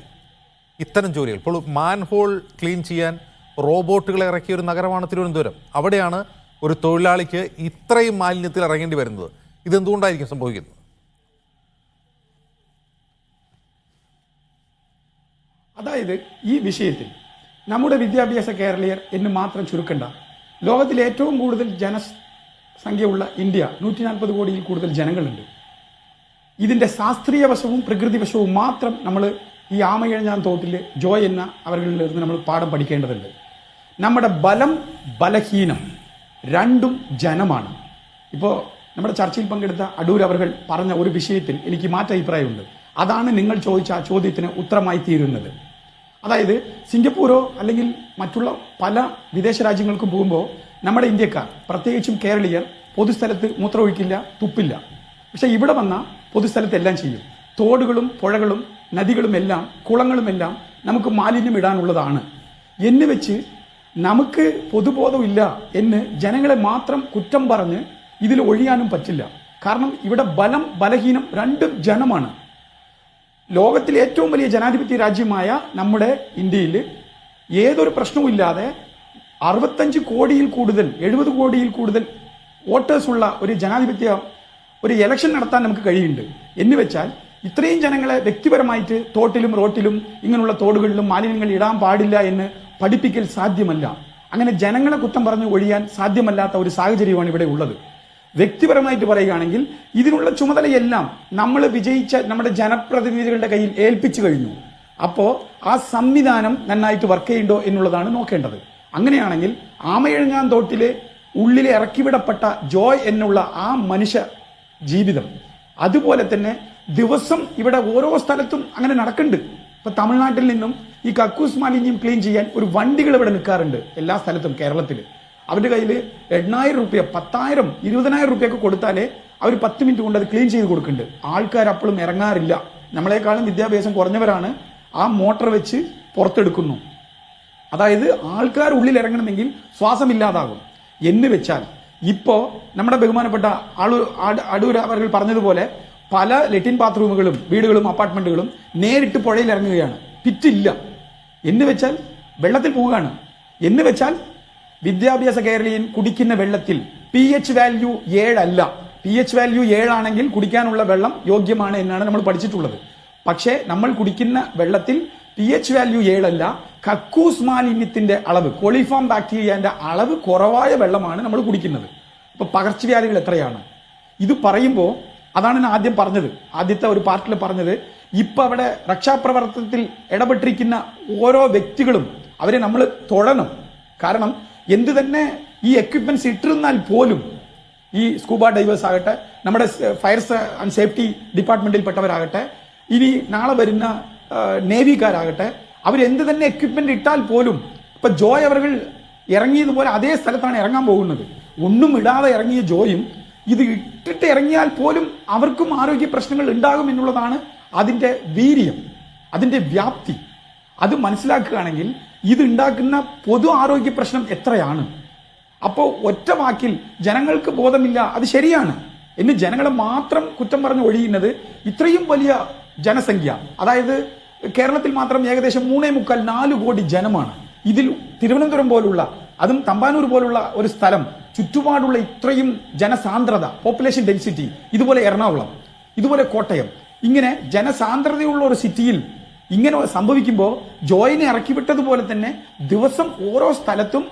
ഇത്തരം ജോലികൾ, ഇപ്പോൾ മാൻഹോൾ ക്ലീൻ ചെയ്യാൻ റോബോട്ടുകളെ ഇറക്കിയ ഒരു നഗരമാണ് തിരുവനന്തപുരം. അവിടെയാണ് ഒരു തൊഴിലാളിക്ക് ഇത്രയും മാലിന്യത്തിൽ ഇറങ്ങേണ്ടി വരുന്നത്. ഇതെന്തുകൊണ്ടായിരിക്കും സംഭവിക്കുന്നത്? അതായത് ഈ വിഷയത്തിൽ നമ്മുടെ വിദ്യാഭ്യാസ കേരളീയർ എന്ന് മാത്രം ചുരുക്കണ്ട. ലോകത്തിലെ ഏറ്റവും കൂടുതൽ ജനസംഖ്യയുള്ള ഇന്ത്യ, 140 കോടിയിൽ കൂടുതൽ ജനങ്ങളുണ്ട്. ഇതിൻ്റെ ശാസ്ത്രീയ വശവും പ്രകൃതി വശവും മാത്രം നമ്മൾ ഈ ആമയിഴഞ്ഞാൻ തോട്ടിൽ ജോയ് എന്ന അവരിൽ നിന്ന് നമ്മൾ പാഠം പഠിക്കേണ്ടതുണ്ട്. നമ്മുടെ ബലം ബലഹീനം രണ്ടും ജനമാണ്. ഇപ്പോൾ നമ്മുടെ ചർച്ചയിൽ പങ്കെടുത്ത അടൂർ അവർ പറഞ്ഞ ഒരു വിഷയത്തിൽ എനിക്ക് മാറ്റഭിപ്രായമുണ്ട്. അതാണ് നിങ്ങൾ ചോദിച്ച ആ ചോദ്യത്തിന് ഉത്തരമായി തീരുന്നത്. അതായത് സിംഗപ്പൂരോ അല്ലെങ്കിൽ മറ്റുള്ള പല വിദേശ രാജ്യങ്ങൾക്കും പോകുമ്പോൾ നമ്മുടെ ഇന്ത്യക്കാർ, പ്രത്യേകിച്ചും കേരളീയർ, പൊതുസ്ഥലത്ത് മൂത്രമൊഴിക്കില്ല, തുപ്പില്ല. പക്ഷെ ഇവിടെ വന്ന പൊതുസ്ഥലത്ത് എല്ലാം ചെയ്യും. തോടുകളും പുഴകളും നദികളും എല്ലാം കുളങ്ങളുമെല്ലാം നമുക്ക് മാലിന്യം ഇടാനുള്ളതാണ് എന്ന് വെച്ച് നമുക്ക് പൊതുബോധമില്ല എന്ന് ജനങ്ങളെ മാത്രം കുറ്റം പറഞ്ഞ് ഇതിൽ ഒഴിയാനും പറ്റില്ല. കാരണം ഇവിടെ ബലം ബലഹീനം രണ്ടും ജനമാണ്. ലോകത്തിലെ ഏറ്റവും വലിയ ജനാധിപത്യ രാജ്യമായ നമ്മുടെ ഇന്ത്യയിൽ ഏതൊരു പ്രശ്നവുമില്ലാതെ 65 കോടിയിൽ കൂടുതൽ 70 കോടിയിൽ കൂടുതൽ വോട്ടേഴ്സ് ഉള്ള ഒരു ജനാധിപത്യ ഒരു ഇലക്ഷൻ നടത്താൻ നമുക്ക് കഴിയുന്നുണ്ട് എന്ന് വെച്ചാൽ ഇത്രയും ജനങ്ങളെ വ്യക്തിപരമായിട്ട് തോട്ടിലും റോട്ടിലും ഇങ്ങനെയുള്ള തോടുകളിലും മാലിന്യങ്ങൾ ഇടാൻ പാടില്ല എന്ന് പഠിപ്പിക്കൽ സാധ്യമല്ല. അങ്ങനെ ജനങ്ങളെ കുറ്റം പറഞ്ഞു ഒഴിയാൻ സാധ്യമല്ലാത്ത ഒരു സാഹചര്യമാണ് ഇവിടെ ഉള്ളത്. വ്യക്തിപരമായിട്ട് പറയുകയാണെങ്കിൽ ഇതിനുള്ള ചുമതലയെല്ലാം നമ്മൾ വിജയിച്ച നമ്മുടെ ജനപ്രതിനിധികളുടെ കയ്യിൽ ഏൽപ്പിച്ചു കഴിഞ്ഞു. അപ്പോൾ ആ സംവിധാനം നന്നായിട്ട് വർക്ക് ചെയ്യുന്നുണ്ടോ എന്നുള്ളതാണ് നോക്കേണ്ടത്. അങ്ങനെയാണെങ്കിൽ ആമയിഴഞ്ഞാൻ തോട്ടിലെ ഉള്ളിലെ ഇറക്കിവിടപ്പെട്ട ജോയ് എന്നുള്ള ആ മനുഷ്യ ജീവിതം അതുപോലെ തന്നെ ദിവസം ഇവിടെ ഓരോ സ്ഥലത്തും അങ്ങനെ നടക്കുന്നുണ്ട്. ഇപ്പൊ തമിഴ്നാട്ടിൽ നിന്നും ഈ കക്കൂസ് മാലിന്യം ക്ലീൻ ചെയ്യാൻ ഒരു വണ്ടികൾ ഇവിടെ നിൽക്കാറുണ്ട് എല്ലാ സ്ഥലത്തും കേരളത്തിൽ. അവരുടെ കയ്യിൽ 8,000 രൂപ 10,000 20,000 രൂപയൊക്കെ കൊടുത്താലേ അവർ 10 മിനിറ്റ് കൊണ്ട് അത് ക്ലീൻ ചെയ്ത് കൊടുക്കുന്നുണ്ട്. ആൾക്കാർ അപ്പോഴും ഇറങ്ങാറില്ല. നമ്മളെക്കാളും വിദ്യാഭ്യാസം കുറഞ്ഞവരാണ് ആ മോട്ടർ വെച്ച് പുറത്തെടുക്കുന്നു. അതായത് ആൾക്കാർ ഉള്ളിൽ ഇറങ്ങണമെങ്കിൽ ശ്വാസമില്ലാതാകും എന്ന് വെച്ചാൽ ഇപ്പോ നമ്മുടെ ബഹുമാനപ്പെട്ട അടൂർ അവർ പറഞ്ഞതുപോലെ പല ലെറ്റിൻ ബാത്റൂമുകളും വീടുകളും അപ്പാർട്ട്മെന്റുകളും നേരിട്ട് പുഴയിൽ ഇറങ്ങുകയാണ്. പിറ്റില്ല എന്ന് വെച്ചാൽ വെള്ളത്തിൽ പോവുകയാണ്. എന്ന് വെച്ചാൽ വിദ്യാഭ്യാസ കേരളീയൻ കുടിക്കുന്ന വെള്ളത്തിൽ pH വാല്യൂ 7 അല്ല. pH വാല്യൂ 7 ആണെങ്കിൽ കുടിക്കാനുള്ള വെള്ളം യോഗ്യമാണ് എന്നാണ് നമ്മൾ പഠിച്ചിട്ടുള്ളത്. പക്ഷേ നമ്മൾ കുടിക്കുന്ന വെള്ളത്തിൽ pH വാല്യൂ 7 അല്ല. കക്കൂസ് മാലിന്യത്തിന്റെ അളവ്, കോളിഫോം ബാക്ടീരിയന്റെ അളവ് കുറവായ വെള്ളമാണ് നമ്മൾ കുടിക്കുന്നത്. അപ്പൊ പകർച്ചവ്യാധികൾ എത്രയാണ്? ഇത് പറയുമ്പോൾ അതാണ് ഞാൻ ആദ്യം പറഞ്ഞത്, ആദ്യത്തെ ഒരു പാർട്ടിൽ പറഞ്ഞത്, ഇപ്പൊ അവിടെ രക്ഷാപ്രവർത്തനത്തിൽ ഇടപെട്ടിരിക്കുന്ന ഓരോ വ്യക്തികളും അവരെ നമ്മൾ തൊഴണം. കാരണം എന്ത് തന്നെ ഈ എക്വിപ്മെന്റ്സ് ഇട്ടിരുന്നാൽ പോലും ഈ സ്കൂബ ഡൈവേഴ്സ് ആകട്ടെ, നമ്മുടെ ഫയർ ആൻഡ് സേഫ്റ്റി ഡിപ്പാർട്ട്മെന്റിൽപ്പെട്ടവരാകട്ടെ, ഇനി നാളെ വരുന്ന നേവിക്കാരാകട്ടെ, അവരെന്ത് തന്നെ എക്വിപ്മെന്റ് ഇട്ടാൽ പോലും ഇപ്പൊ ജോയ് അവർ ഇറങ്ങിയതുപോലെ അതേ സ്ഥലത്താണ് ഇറങ്ങാൻ പോകുന്നത്. ഒന്നും ഇടാതെ ഇറങ്ങിയ ജോയും ഇത് ഇട്ടിട്ട് ഇറങ്ങിയാൽ പോലും അവർക്കും ആരോഗ്യ പ്രശ്നങ്ങൾ ഉണ്ടാകും എന്നുള്ളതാണ് അതിന്റെ വീര്യം, അതിന്റെ വ്യാപ്തി. അത് മനസ്സിലാക്കുകയാണെങ്കിൽ ഇത് ഉണ്ടാക്കുന്ന പൊതു ആരോഗ്യ പ്രശ്നം എത്രയാണ്. അപ്പോൾ ഒറ്റ വാക്കിൽ ജനങ്ങൾക്ക് ബോധമില്ല, അത് ശരിയാണ്. ഇന്ന് ജനങ്ങളെ മാത്രം കുറ്റം പറഞ്ഞ് ഒഴിയുന്നത് ഇത്രയും വലിയ ജനസംഖ്യ, അതായത് കേരളത്തിൽ മാത്രം ഏകദേശം 3.25-4 കോടി ജനമാണ്. ഇതിൽ തിരുവനന്തപുരം പോലുള്ള, അതും തമ്പാനൂർ പോലുള്ള ഒരു സ്ഥലം, ചുറ്റുപാടുള്ള ഇത്രയും ജനസാന്ദ്രത, പോപ്പുലേഷൻ ഡെൻസിറ്റി, ഇതുപോലെ എറണാകുളം, ഇതുപോലെ കോട്ടയം, ഇങ്ങനെ ജനസാന്ദ്രതയുള്ള ഒരു സിറ്റിയിൽ ഇങ്ങനെ സംഭവിക്കുമ്പോൾ ജോയിനെ ഇറക്കി വിട്ടതുപോലെ തന്നെ ദിവസം ഓരോ സ്ഥലത്തും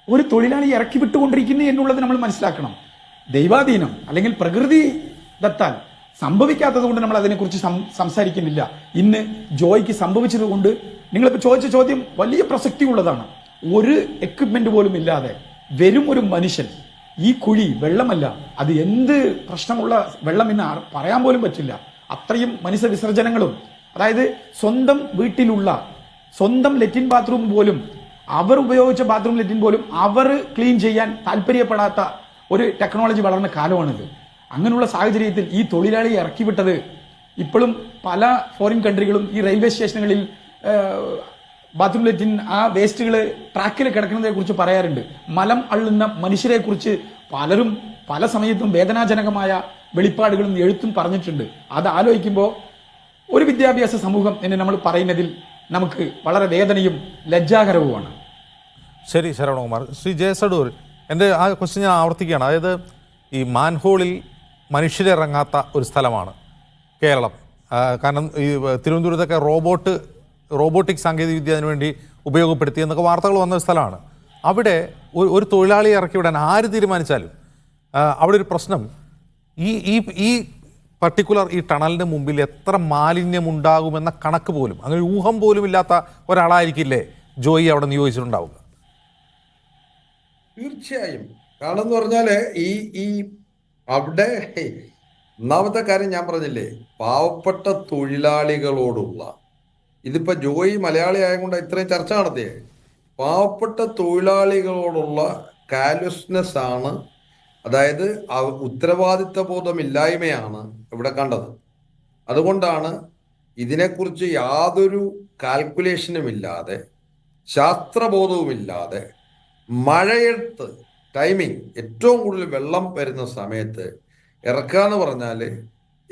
ഒരു തൊഴിലാളി ഇറക്കി വിട്ടുകൊണ്ടിരിക്കുന്നു എന്നുള്ളത് നമ്മൾ മനസ്സിലാക്കണം. ദൈവാധീനം അല്ലെങ്കിൽ പ്രകൃതി ദത്താൽ സംഭവിക്കാത്തത് കൊണ്ട് നമ്മൾ അതിനെക്കുറിച്ച് സംസാരിക്കുന്നില്ല. ഇന്ന് ജോയ്ക്ക് സംഭവിച്ചത് കൊണ്ട് നിങ്ങളിപ്പോൾ ചോദിച്ച ചോദ്യം വലിയ പ്രസക്തിയുള്ളതാണ്. ഒരു എക്വിപ്മെന്റ് പോലും ഇല്ലാതെ വെറും ഒരു മനുഷ്യൻ, ഈ കുഴി വെള്ളമല്ല, അത് എന്ത് പ്രശ്നമുള്ള വെള്ളം എന്ന് പറയാൻ പോലും പറ്റില്ല. അത്രയും മനുഷ്യ വിസർജനങ്ങളും, അതായത് സ്വന്തം വീട്ടിലുള്ള സ്വന്തം ലെറ്റിൻ ബാത്റൂം പോലും, അവർ ഉപയോഗിച്ച ബാത്റൂം ലെറ്റിൻ പോലും അവർ ക്ലീൻ ചെയ്യാൻ താല്പര്യപ്പെടാത്ത ഒരു ടെക്നോളജി വളർന്ന കാലമാണിത്. അങ്ങനെയുള്ള സാഹചര്യത്തിൽ ഈ തൊഴിലാളിയെ ഇറക്കി വിട്ടത് ഇപ്പോഴും പല ഫോറിൻ കൺട്രികളും ഈ റെയിൽവേ സ്റ്റേഷനുകളിൽ ബാത്റൂം ലെറ്റിൻ ആ വേസ്റ്റുകൾ ട്രാക്കിൽ കിടക്കുന്നതിനെ കുറിച്ച് പറയാറുണ്ട്. മലം അള്ളുന്ന മനുഷ്യരെ കുറിച്ച് പലരും പല സമയത്തും വേദനാജനകമായ വെളിപ്പാടുകളും എഴുത്തും പറഞ്ഞിട്ടുണ്ട്. അത് ആലോചിക്കുമ്പോൾ ഒരു വിദ്യാഭ്യാസ സമൂഹം എന്ന് നമ്മൾ പറയുന്നതിൽ നമുക്ക് വളരെ വേദനയും ലജ്ജാകരവുമാണ്. ശരി ശരവണകുമാർ. ശ്രീ ജയസഡൂർ, എൻ്റെ ആ ക്വസ്റ്റ്യൻ ഞാൻ ആവർത്തിക്കുകയാണ്. അതായത് ഈ മാൻഹോളിൽ മനുഷ്യരിറങ്ങാത്ത ഒരു സ്ഥലമാണ് കേരളം. കാരണം ഈ തിരുവനന്തപുരത്തൊക്കെ റോബോട്ടിക് സാങ്കേതികവിദ്യ അതിനു വേണ്ടി ഉപയോഗപ്പെടുത്തി എന്നൊക്കെ വാർത്തകൾ വന്ന ഒരു സ്ഥലമാണ്. അവിടെ ഒരു തൊഴിലാളിയെ ഇറക്കി വിടാൻ ആര് തീരുമാനിച്ചാലും അവിടെ ഒരു പ്രശ്നം, ഈ പർട്ടിക്കുലർ ഈ ടണലിൻ്റെ മുമ്പിൽ എത്ര മാലിന്യം ഉണ്ടാകുമെന്ന കണക്ക് പോലും, അങ്ങനെ ഊഹം പോലും ഇല്ലാത്ത ഒരാളായിരിക്കില്ലേ ജോയി അവിടെ നിയോഗിച്ചിട്ടുണ്ടാവുക? തീർച്ചയായും. കാരണം എന്ന് പറഞ്ഞാല് ഈ അവിടെ ഒന്നാമത്തെ കാര്യം ഞാൻ പറഞ്ഞില്ലേ, പാവപ്പെട്ട തൊഴിലാളികളോടുള്ള, ഇതിപ്പോ ജോയി മലയാളി ആയതുകൊണ്ട് ഇത്രയും ചർച്ച നടത്തിയേ, പാവപ്പെട്ട തൊഴിലാളികളോടുള്ള കാൽവസ്നെസ് ആണ്, അതായത് ഉത്തരവാദിത്ത ബോധമില്ലായ്മയാണ് ഇവിടെ കണ്ടത്. അതുകൊണ്ടാണ് ഇതിനെക്കുറിച്ച് യാതൊരു കാൽക്കുലേഷനും ഇല്ലാതെ, ശാസ്ത്രബോധവുമില്ലാതെ, മഴയത്ത് ടൈമിംഗ് ഏറ്റവും കൂടുതൽ വെള്ളം വരുന്ന സമയത്ത് ഇറക്കുക എന്ന് പറഞ്ഞാൽ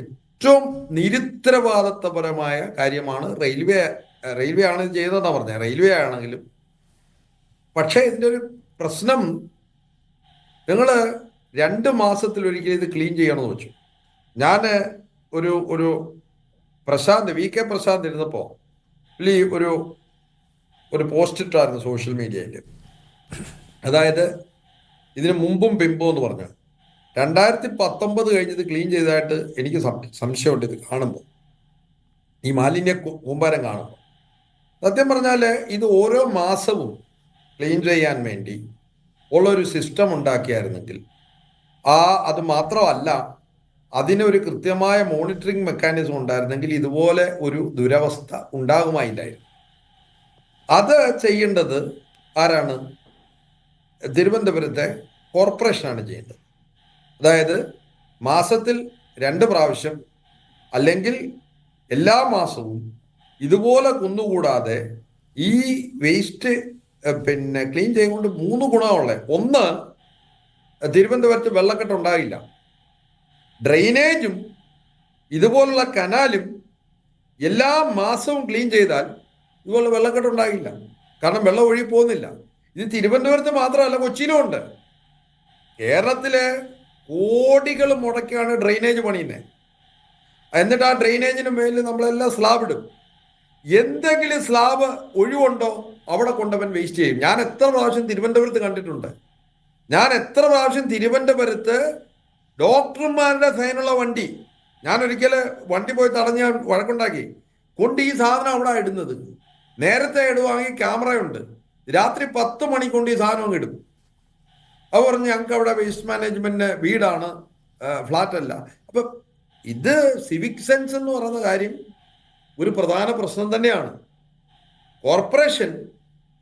ഏറ്റവും നിരുത്തരവാദിത്തപരമായ കാര്യമാണ്. റെയിൽവേ ആണ് ഇത് ചെയ്തതെന്നാണ് പറഞ്ഞത്, റെയിൽവേ ആണെങ്കിലും. പക്ഷേ ഇതിൻ്റെ ഒരു പ്രശ്നം, നിങ്ങൾ 2 മാസത്തിലൊരിക്കലും ഇത് ക്ലീൻ ചെയ്യണമെന്ന് വെച്ചു. ഞാൻ ഒരു പ്രശാന്ത്, VK പ്രശാന്ത് ഇരുന്നപ്പോൾ ഒരു പോസ്റ്റ് ഇട്ടായിരുന്നു സോഷ്യൽ മീഡിയയിൽ. അതായത് ഇതിന് മുമ്പും പിമ്പും എന്ന് പറഞ്ഞാൽ 2019 കഴിഞ്ഞത് ക്ലീൻ ചെയ്തതായിട്ട് എനിക്ക് സംശയമുണ്ട്. ഇത് കാണുമ്പോൾ, ഈ മാലിന്യ കൂമ്പാരം കാണുമ്പോൾ, സത്യം പറഞ്ഞാൽ ഇത് ഓരോ മാസവും ക്ലീൻ ചെയ്യാൻ വേണ്ടി ഉള്ളൊരു സിസ്റ്റം ഉണ്ടാക്കിയായിരുന്നെങ്കിൽ, അത് മാത്രമല്ല അതിനൊരു കൃത്യമായ മോണിറ്ററിംഗ് മെക്കാനിസം ഉണ്ടായിരുന്നെങ്കിൽ ഇതുപോലെ ഒരു ദുരവസ്ഥ ഉണ്ടാകുമായില്ലായിരുന്നു. അത് ചെയ്യേണ്ടത് ആരാണ്? തിരുവനന്തപുരത്തെ കോർപ്പറേഷനാണ് ചെയ്യേണ്ടത്. അതായത് മാസത്തിൽ 2 പ്രാവശ്യം അല്ലെങ്കിൽ എല്ലാ മാസവും ഇതുപോലെ കുന്നുകൂടാതെ ഈ വേസ്റ്റ് ക്ലീൻ ചെയ്യുകൊണ്ട് 3 ഗുണമുള്ളത്. ഒന്ന്, തിരുവനന്തപുരത്ത് വെള്ളക്കെട്ട് ഉണ്ടാകില്ല. ഡ്രെയിനേജും ഇതുപോലുള്ള കനാലും എല്ലാ മാസവും ക്ലീൻ ചെയ്താൽ ഇതുപോലെ വെള്ളക്കെട്ട് ഉണ്ടാകില്ല. കാരണം വെള്ളം ഒഴുകി പോകുന്നില്ല. ഇത് തിരുവനന്തപുരത്ത് മാത്രമല്ല, കൊച്ചിയിലും ഉണ്ട്. കേരളത്തിലെ കോടികൾ മുടക്കിയാണ് ഡ്രെയിനേജ് പണിയുന്നത്. എന്നിട്ട് ആ ഡ്രെയിനേജിന് മേലിൽ നമ്മളെല്ലാം സ്ലാബ് ഇടും. എന്തെങ്കിലും സ്ലാബ് ഒഴിവുണ്ടോ അവിടെ കൊണ്ടവൻ വേസ്റ്റ് ചെയ്യും. ഞാൻ എത്ര പ്രാവശ്യം തിരുവനന്തപുരത്ത് കണ്ടിട്ടുണ്ട്. ഞാൻ എത്ര പ്രാവശ്യം തിരുവനന്തപുരത്ത് ഡോക്ടർമാരുടെ സൈനുള്ള വണ്ടി, ഞാൻ ഒരിക്കൽ വണ്ടി പോയി തടഞ്ഞ് വഴക്കുണ്ടാക്കി കൊണ്ട് ഈ സാധനം അവിടെ ഇടുന്നത്. നേരത്തെ ഇടുവാണെങ്കിൽ ക്യാമറയുണ്ട്. രാത്രി 10 മണിക്കൊണ്ട് ഈ സാധനം അങ്ങ് ഇടും. അത് പറഞ്ഞ് ഞങ്ങൾക്ക് അവിടെ വേസ്റ്റ് മാനേജ്മെന്റിന് വീടാണ്, ഫ്ലാറ്റ് അല്ല. അപ്പൊ ഇത് സിവിക് സെൻസ് എന്ന് പറയുന്ന കാര്യം ഒരു പ്രധാന പ്രശ്നം തന്നെയാണ്. കോർപ്പറേഷൻ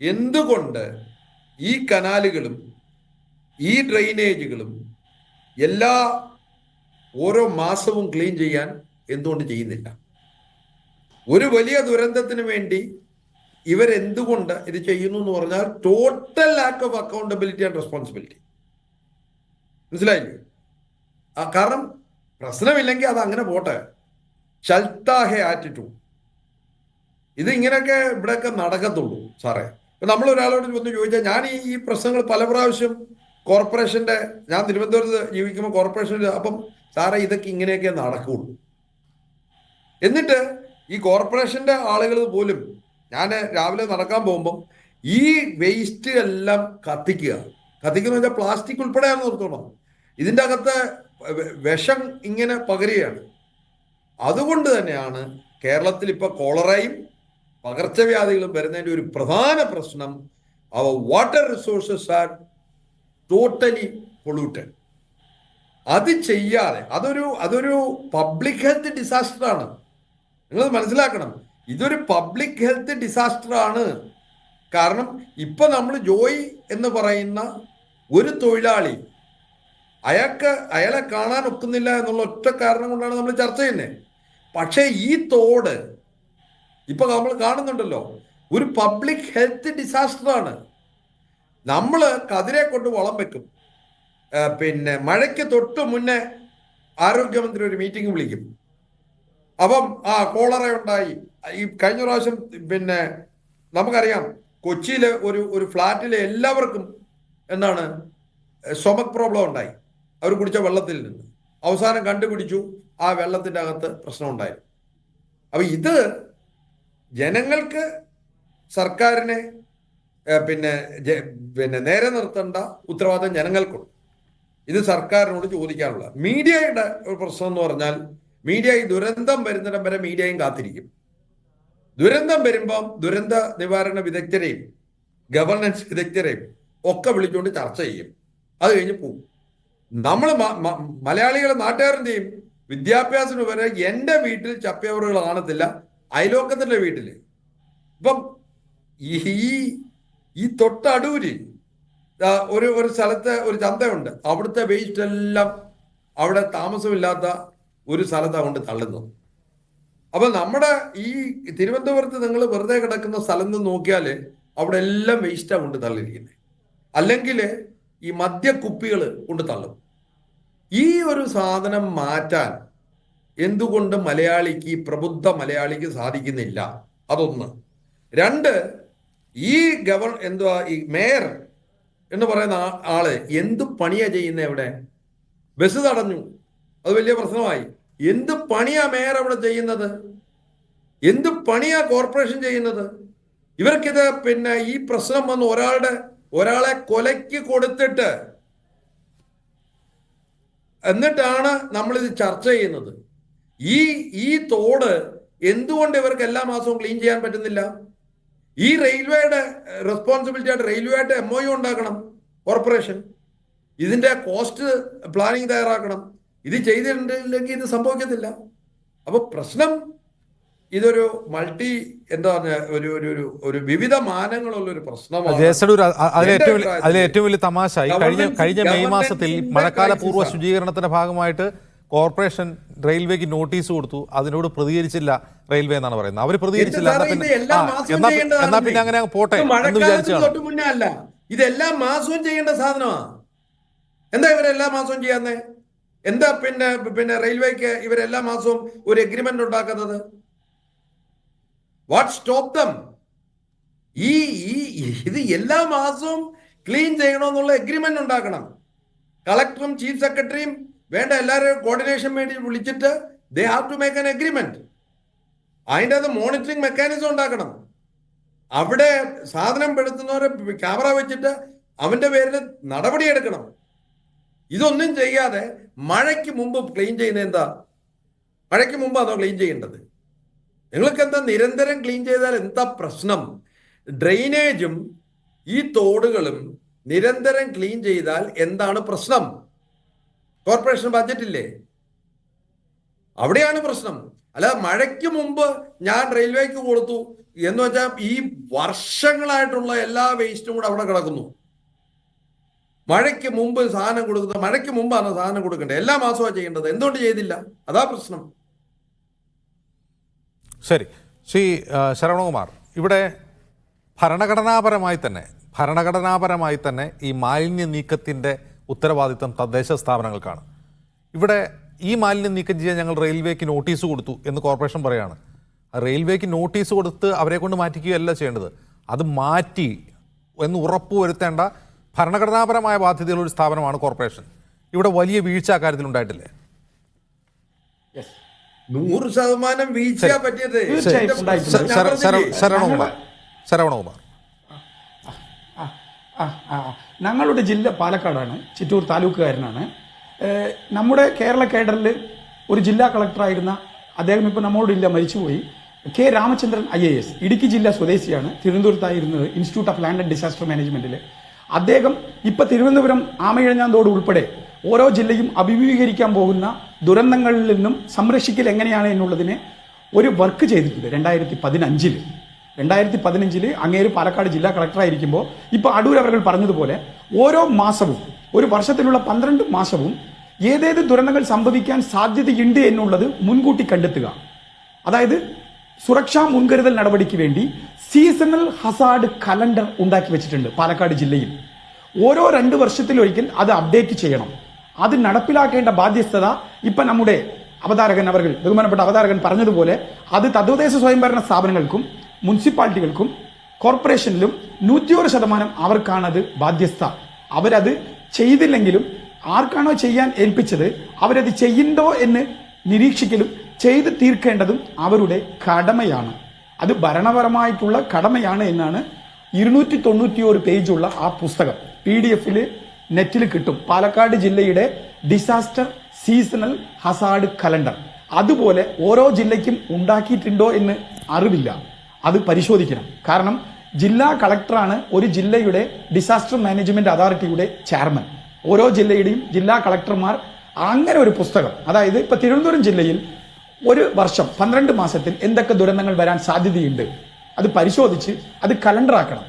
എന്തുകൊണ്ട് ഈ കനാലുകളും ഈ ഡ്രെയിനേജുകളും ഓരോ മാസവും ക്ലീൻ ചെയ്യാൻ എന്തുകൊണ്ട് ചെയ്യുന്നില്ല? ഒരു വലിയ ദുരന്തത്തിന് വേണ്ടി ഇവരെന്തുകൊണ്ട് ഇത് ചെയ്യുന്നു എന്ന് പറഞ്ഞാൽ total lack of accountability and responsibility. മനസ്സിലായില്ലേ? കാരണം പ്രശ്നമില്ലെങ്കിൽ അത് അങ്ങനെ പോട്ടെ, ചൽത്താ ഹേ ആറ്റിറ്റ്യൂഡ്. ഇത് ഇങ്ങനെയൊക്കെ ഇവിടെയൊക്കെ നടക്കത്തുള്ളൂ സാറേ. ഇപ്പം നമ്മൾ ഒരാളോട് ഒന്ന് ചോദിച്ചാൽ, ഞാൻ ഈ പ്രശ്നങ്ങൾ പല പ്രാവശ്യം കോർപ്പറേഷൻ്റെ, ഞാൻ തിരുവനന്തപുരത്ത് ജീവിക്കുമ്പോൾ കോർപ്പറേഷൻ്റെ, അപ്പം സാറേ ഇതൊക്കെ ഇങ്ങനെയൊക്കെ നടക്കുകയുള്ളൂ. എന്നിട്ട് ഈ കോർപ്പറേഷൻ്റെ ആളുകൾ പോലും, ഞാൻ രാവിലെ നടക്കാൻ പോകുമ്പം ഈ വേസ്റ്റ് എല്ലാം കത്തിക്കുന്ന വെച്ചാൽ പ്ലാസ്റ്റിക് ഉൾപ്പെടെയാണ് നിർത്തണം. ഇതിൻ്റെ അകത്ത് വിഷം ഇങ്ങനെ പകരുകയാണ്. അതുകൊണ്ട് തന്നെയാണ് കേരളത്തിൽ ഇപ്പോൾ കോളറയും പകർച്ചവ്യാധികളും വരുന്നതിൻ്റെ ഒരു പ്രധാന പ്രശ്നം. Our water resources are totally polluted. അത് ചെയ്യാതെ അതൊരു പബ്ലിക് ഹെൽത്ത് ഡിസാസ്റ്ററാണ്. നിങ്ങൾ മനസ്സിലാക്കണം, ഇതൊരു പബ്ലിക് ഹെൽത്ത് ഡിസാസ്റ്ററാണ്. കാരണം ഇപ്പൊ നമ്മൾ ജോയ് എന്ന് പറയുന്ന ഒരു തൊഴിലാളി, അയാളെ കാണാൻ ഒക്കുന്നില്ല എന്നുള്ള ഒറ്റ കാരണം കൊണ്ടാണ് നമ്മൾ ചർച്ച ചെയ്യുന്നത്. പക്ഷേ ഈ തോട് ഇപ്പൊ നമ്മൾ കാണുന്നുണ്ടല്ലോ, ഒരു പബ്ലിക് ഹെൽത്ത് ഡിസാസ്റ്ററാണ്. നമ്മൾ കതിരെ കൊണ്ട് വളം വെക്കും, പിന്നെ മഴയ്ക്ക് തൊട്ട് മുന്നേ ആരോഗ്യമന്ത്രി ഒരു മീറ്റിംഗ് വിളിക്കും. അപ്പം കോളറ ഉണ്ടായി. ഈ കഴിഞ്ഞ പ്രാവശ്യം പിന്നെ നമുക്കറിയാം, കൊച്ചിയിലെ ഒരു ഫ്ലാറ്റിലെ എല്ലാവർക്കും എന്താണ് സ്റ്റൊമക് പ്രോബ്ലം ഉണ്ടായി, അവർ കുടിച്ച വെള്ളത്തിൽ നിന്ന്. അവസാനം കണ്ടുപിടിച്ചു ആ വെള്ളത്തിൻ്റെ അകത്ത് പ്രശ്നം ഉണ്ടായി. അപ്പൊ ഇത് ജനങ്ങൾക്ക് സർക്കാരിനെ പിന്നെ നേരെ നിർത്തേണ്ട ഉത്തരവാദിത്തം ജനങ്ങൾക്കുണ്ട്. ഇത് സർക്കാരിനോട് ചോദിക്കാനുള്ള. മീഡിയയുടെ ഒരു പ്രശ്നം എന്ന് പറഞ്ഞാൽ, മീഡിയ ഈ ദുരന്തം വരുന്നിടം വരെ മീഡിയയും കാത്തിരിക്കും. ദുരന്തം വരുമ്പം ദുരന്ത നിവാരണ വിദഗ്ധരെയും ഗവർണൻസ് വിദഗ്ധരെയും ഒക്കെ വിളിച്ചുകൊണ്ട് ചർച്ച ചെയ്യും. അത് കഴിഞ്ഞ് പോകും. നമ്മൾ മലയാളികളെ നാട്ടുകാരെന്ത് ചെയ്യും? വിദ്യാഭ്യാസത്തിന് വരെ എൻ്റെ വീട്ടിൽ ചപ്പയവറുകൾ കാണത്തില്ല, അയലോക്കത്തിൻ്റെ വീട്ടിൽ. ഇപ്പം ഈ തൊട്ടടൂര് ഒരു സ്ഥലത്ത് ഒരു ചന്തയുണ്ട്. അവിടുത്തെ വേസ്റ്റ് എല്ലാം അവിടെ താമസമില്ലാത്ത ഒരു സ്ഥലത്താണ് കൊണ്ട് തള്ളുന്നത്. അപ്പൊ നമ്മുടെ ഈ തിരുവനന്തപുരത്ത് നിങ്ങൾ വെറുതെ കിടക്കുന്ന സ്ഥലം നിന്ന് നോക്കിയാൽ അവിടെ എല്ലാം വേസ്റ്റാണ് കൊണ്ട് തള്ളിയിരിക്കുന്നത്. അല്ലെങ്കിൽ ഈ മദ്യക്കുപ്പികൾ കൊണ്ട് തള്ളും. ഈ ഒരു സാധനം മാറ്റാൻ എന്തുകൊണ്ട് മലയാളിക്ക്, ഈ പ്രബുദ്ധ മലയാളിക്ക് സാധിക്കുന്നില്ല? അതൊന്ന്. രണ്ട്, ഈ ഈ മേയർ എന്ന് പറയുന്ന ആള് എന്ത് പണിയാ ചെയ്യുന്നത്? ഇവിടെ ബസ് തടഞ്ഞു, അത് വലിയ പ്രശ്നമായി. എന്ത് പണിയാ മേയർ അവിടെ ചെയ്യുന്നത്? എന്ത് പണിയാ കോർപ്പറേഷൻ ചെയ്യുന്നത്? ഇവർക്കിത് പിന്നെ ഈ പ്രശ്നം വന്ന് ഒരാളെ കൊലയ്ക്ക് കൊടുത്തിട്ട് എന്നിട്ടാണ് നമ്മളിത് ചർച്ച ചെയ്യുന്നത്. ഈ തോട് എന്തുകൊണ്ട് ഇവർക്ക് എല്ലാ മാസവും ക്ലീൻ ചെയ്യാൻ പറ്റുന്നില്ല? ഈ റെയിൽവേയുടെ റെസ്പോൺസിബിലിറ്റി ആയിട്ട് റെയിൽവേയുടെ MOU ഉണ്ടാക്കണം കോർപ്പറേഷൻ. ഇതിന്റെ കോസ്റ്റ് പ്ലാനിങ് തയ്യാറാക്കണം. ഇത് ചെയ്തിട്ടുണ്ടെങ്കിൽ ഇത് സംഭവിക്കത്തില്ല. അപ്പൊ പ്രശ്നം ഇതൊരു എന്താ ഒരു വിവിധ മാനങ്ങളുള്ള ഒരു പ്രശ്നമാണ്. അതിലേറ്റവും വലിയ തമാശ, കഴിഞ്ഞ മെയ് മാസത്തിൽ മഴക്കാല പൂർവ്വ ശുചീകരണത്തിന്റെ ഭാഗമായിട്ട് കോർപ്പറേഷൻ റെയിൽവേക്ക് നോട്ടീസ് കൊടുത്തു. അതിനോട് പ്രതികരിച്ചില്ല റെയിൽവേ എന്നാണ് പറയുന്നത്. അവർ പ്രതികരിച്ചില്ല. എന്നാ പിന്നെ അങ്ങനെ പോട്ടെ എന്ന് വിചാരിച്ചാണ്. ഇതെല്ലാ മാസവും ചെയ്യേണ്ട സാധനമാണ്. എന്താ ഇവരെല്ലാ മാസവും ചെയ്യാന്നേ? എന്താ പിന്നെ റെയിൽവേക്ക് ഇവരെല്ലാ മാസവും ഒരു എഗ്രിമെന്റ് ഉണ്ടാക്കുന്നത്? What stop dum? ഇത് എല്ലാ മാസവും ക്ലീൻ ചെയ്യണമെന്നുള്ള എഗ്രിമെന്റ് ഉണ്ടാക്കണം. കളക്ടറും ചീഫ് സെക്രട്ടറിയും വേണ്ട എല്ലാവരെയും കോർഡിനേഷൻ വേണ്ടി വിളിച്ചിട്ട് they have to make an agreement. അതിൻ്റെ അത് മോണിറ്ററിംഗ് മെക്കാനിസം ഉണ്ടാക്കണം. അവിടെ സാധനം പെടുത്തുന്നവരെ ക്യാമറ വെച്ചിട്ട് അവന്റെ പേരിൽ നടപടിയെടുക്കണം. ഇതൊന്നും ചെയ്യാതെ മഴയ്ക്ക് മുമ്പ് ക്ലീൻ ചെയ്യുന്നത് എന്താ? മഴയ്ക്ക് മുമ്പാണോ ക്ലീൻ ചെയ്യേണ്ടത്? നിങ്ങൾക്ക് എന്താ നിരന്തരം ക്ലീൻ ചെയ്താൽ എന്താ പ്രശ്നം? ഡ്രെയിനേജും ഈ തോടുകളും നിരന്തരം ക്ലീൻ ചെയ്താൽ എന്താണ് പ്രശ്നം? കോർപ്പറേഷൻ ബഡ്ജറ്റില്ലേ? അവിടെയാണ് പ്രശ്നം. അല്ല മഴയ്ക്ക് മുമ്പ് ഞാൻ റെയിൽവേക്ക് കൊടുത്തു എന്ന് വെച്ചാൽ ഈ വർഷങ്ങളായിട്ടുള്ള എല്ലാ വേസ്റ്റും കൂടെ അവിടെ കിടക്കുന്നു. മഴയ്ക്ക് മുമ്പ് സാധനം കൊടുക്കുന്നത്, മഴയ്ക്ക് മുമ്പാണ് സാധനം കൊടുക്കേണ്ടത്, എല്ലാ മാസമാണ് ചെയ്യേണ്ടത്. എന്തുകൊണ്ട് ചെയ്തില്ല? അതാ പ്രശ്നം. ശരി, ശ്രീ ശരവണകുമാർ, ഇവിടെ ഭരണഘടനാപരമായി തന്നെ ഈ മാലിന്യ നീക്കത്തിൻ്റെ ഉത്തരവാദിത്തം തദ്ദേശ സ്ഥാപനങ്ങൾക്കാണ്. ഇവിടെ ഈ മാലിന്യം നീക്കം ചെയ്യാൻ ഞങ്ങൾ റെയിൽവേക്ക് നോട്ടീസ് കൊടുത്തു എന്ന് കോർപ്പറേഷൻ പറയാണ്. റെയിൽവേക്ക് നോട്ടീസ് കൊടുത്ത് അവരെ കൊണ്ട് മാറ്റിക്കുകയല്ല ചെയ്യേണ്ടത്, അത് മാറ്റി എന്ന് ഉറപ്പുവരുത്തേണ്ട ഭരണഘടനാപരമായ ബാധ്യതയുള്ള ഒരു സ്ഥാപനമാണ് കോർപ്പറേഷൻ. ഇവിടെ വലിയ വീഴ്ച അക്കാര്യത്തിൽ ഉണ്ടായിട്ടില്ലേ? 100% വീഴ്ച പറ്റിയത് ശരവണകുമാർ. ഞങ്ങളുടെ ജില്ല പാലക്കാടാണ്, ചിറ്റൂർ താലൂക്കുകാരനാണ്. നമ്മുടെ കേരള കേഡറിൽ ഒരു ജില്ലാ കളക്ടറായിരുന്ന അദ്ദേഹം ഇപ്പോൾ നമ്മോടില്ല, മരിച്ചുപോയി, കെ രാമചന്ദ്രൻ IAS, ഇടുക്കി ജില്ലാ സ്വദേശിയാണ്, തിരുവനന്തപുരത്തായിരുന്നത് institute of land and disaster മാനേജ്മെന്റിൽ. അദ്ദേഹം ഇപ്പൊ തിരുവനന്തപുരം ആമയിഴഞ്ഞാന്തോട് ഉൾപ്പെടെ ഓരോ ജില്ലയും അഭിമുഖീകരിക്കാൻ പോകുന്ന ദുരന്തങ്ങളിൽ നിന്നും സംരക്ഷിക്കൽ എങ്ങനെയാണ് എന്നുള്ളതിനെ ഒരു വർക്ക് ചെയ്തിട്ടുണ്ട് 2015 അങ്ങേര് പാലക്കാട് ജില്ലാ കളക്ടറായിരിക്കുമ്പോൾ ഇപ്പൊ അടൂർ അവർ പറഞ്ഞതുപോലെ ഓരോ മാസവും, ഒരു വർഷത്തിലുള്ള 12 മാസവും ഏതേത് ദുരന്തങ്ങൾ സംഭവിക്കാൻ സാധ്യതയുണ്ട് എന്നുള്ളത് മുൻകൂട്ടി കണ്ടെത്തുക. അതായത് സുരക്ഷാ മുൻകരുതൽ നടപടിക്ക് വേണ്ടി സീസണൽ ഹസാർഡ് കലണ്ടർ ഉണ്ടാക്കി വെച്ചിട്ടുണ്ട് പാലക്കാട് ജില്ലയിൽ. ഓരോ 2 വർഷത്തിലൊരിക്കൽ അത് അപ്ഡേറ്റ് ചെയ്യണം. അത് നടപ്പിലാക്കേണ്ട ബാധ്യസ്ഥത ഇപ്പൊ നമ്മുടെ ബഹുമാനപ്പെട്ട അവതാരകൻ പറഞ്ഞതുപോലെ അത് തദ്ദേശ സ്വയംഭരണ സ്ഥാപനങ്ങൾക്കും മുനിസിപ്പാലിറ്റികൾക്കും കോർപ്പറേഷനിലും 100% അവർക്കാണത് ബാധ്യസ്ഥ. അവരത് ചെയ്തില്ലെങ്കിലും ആർക്കാണോ ചെയ്യാൻ ഏൽപ്പിച്ചത് അവരത് ചെയ്യുന്നുണ്ടോ എന്ന് നിരീക്ഷിക്കലും ചെയ്ത് തീർക്കേണ്ടതും അവരുടെ കടമയാണ്. അത് ഭരണപരമായിട്ടുള്ള കടമയാണ് എന്നാണ് 291 പേജുള്ള ആ പുസ്തകം PDF നെറ്റിൽ കിട്ടും. പാലക്കാട് ജില്ലയുടെ ഡിസാസ്റ്റർ സീസണൽ ഹസാർഡ് കലണ്ടർ അതുപോലെ ഓരോ ജില്ലയ്ക്കും ഉണ്ടാക്കിയിട്ടുണ്ടോ എന്ന് അറിവില്ല, അത് പരിശോധിക്കണം. കാരണം ജില്ലാ കളക്ടറാണ് ഒരു ജില്ലയുടെ ഡിസാസ്റ്റർ മാനേജ്മെന്റ് അതോറിറ്റിയുടെ ചെയർമാൻ. ഓരോ ജില്ലയുടെയും ജില്ലാ കളക്ടർമാർ അങ്ങനെ ഒരു പുസ്തകം, അതായത് ഇപ്പൊ തിരുവനന്തപുരം ജില്ലയിൽ ഒരു വർഷം 12 മാസത്തിൽ എന്തൊക്കെ ദുരന്തങ്ങൾ വരാൻ സാധ്യതയുണ്ട് അത് പരിശോധിച്ച് അത് കലണ്ടർ ആക്കണം.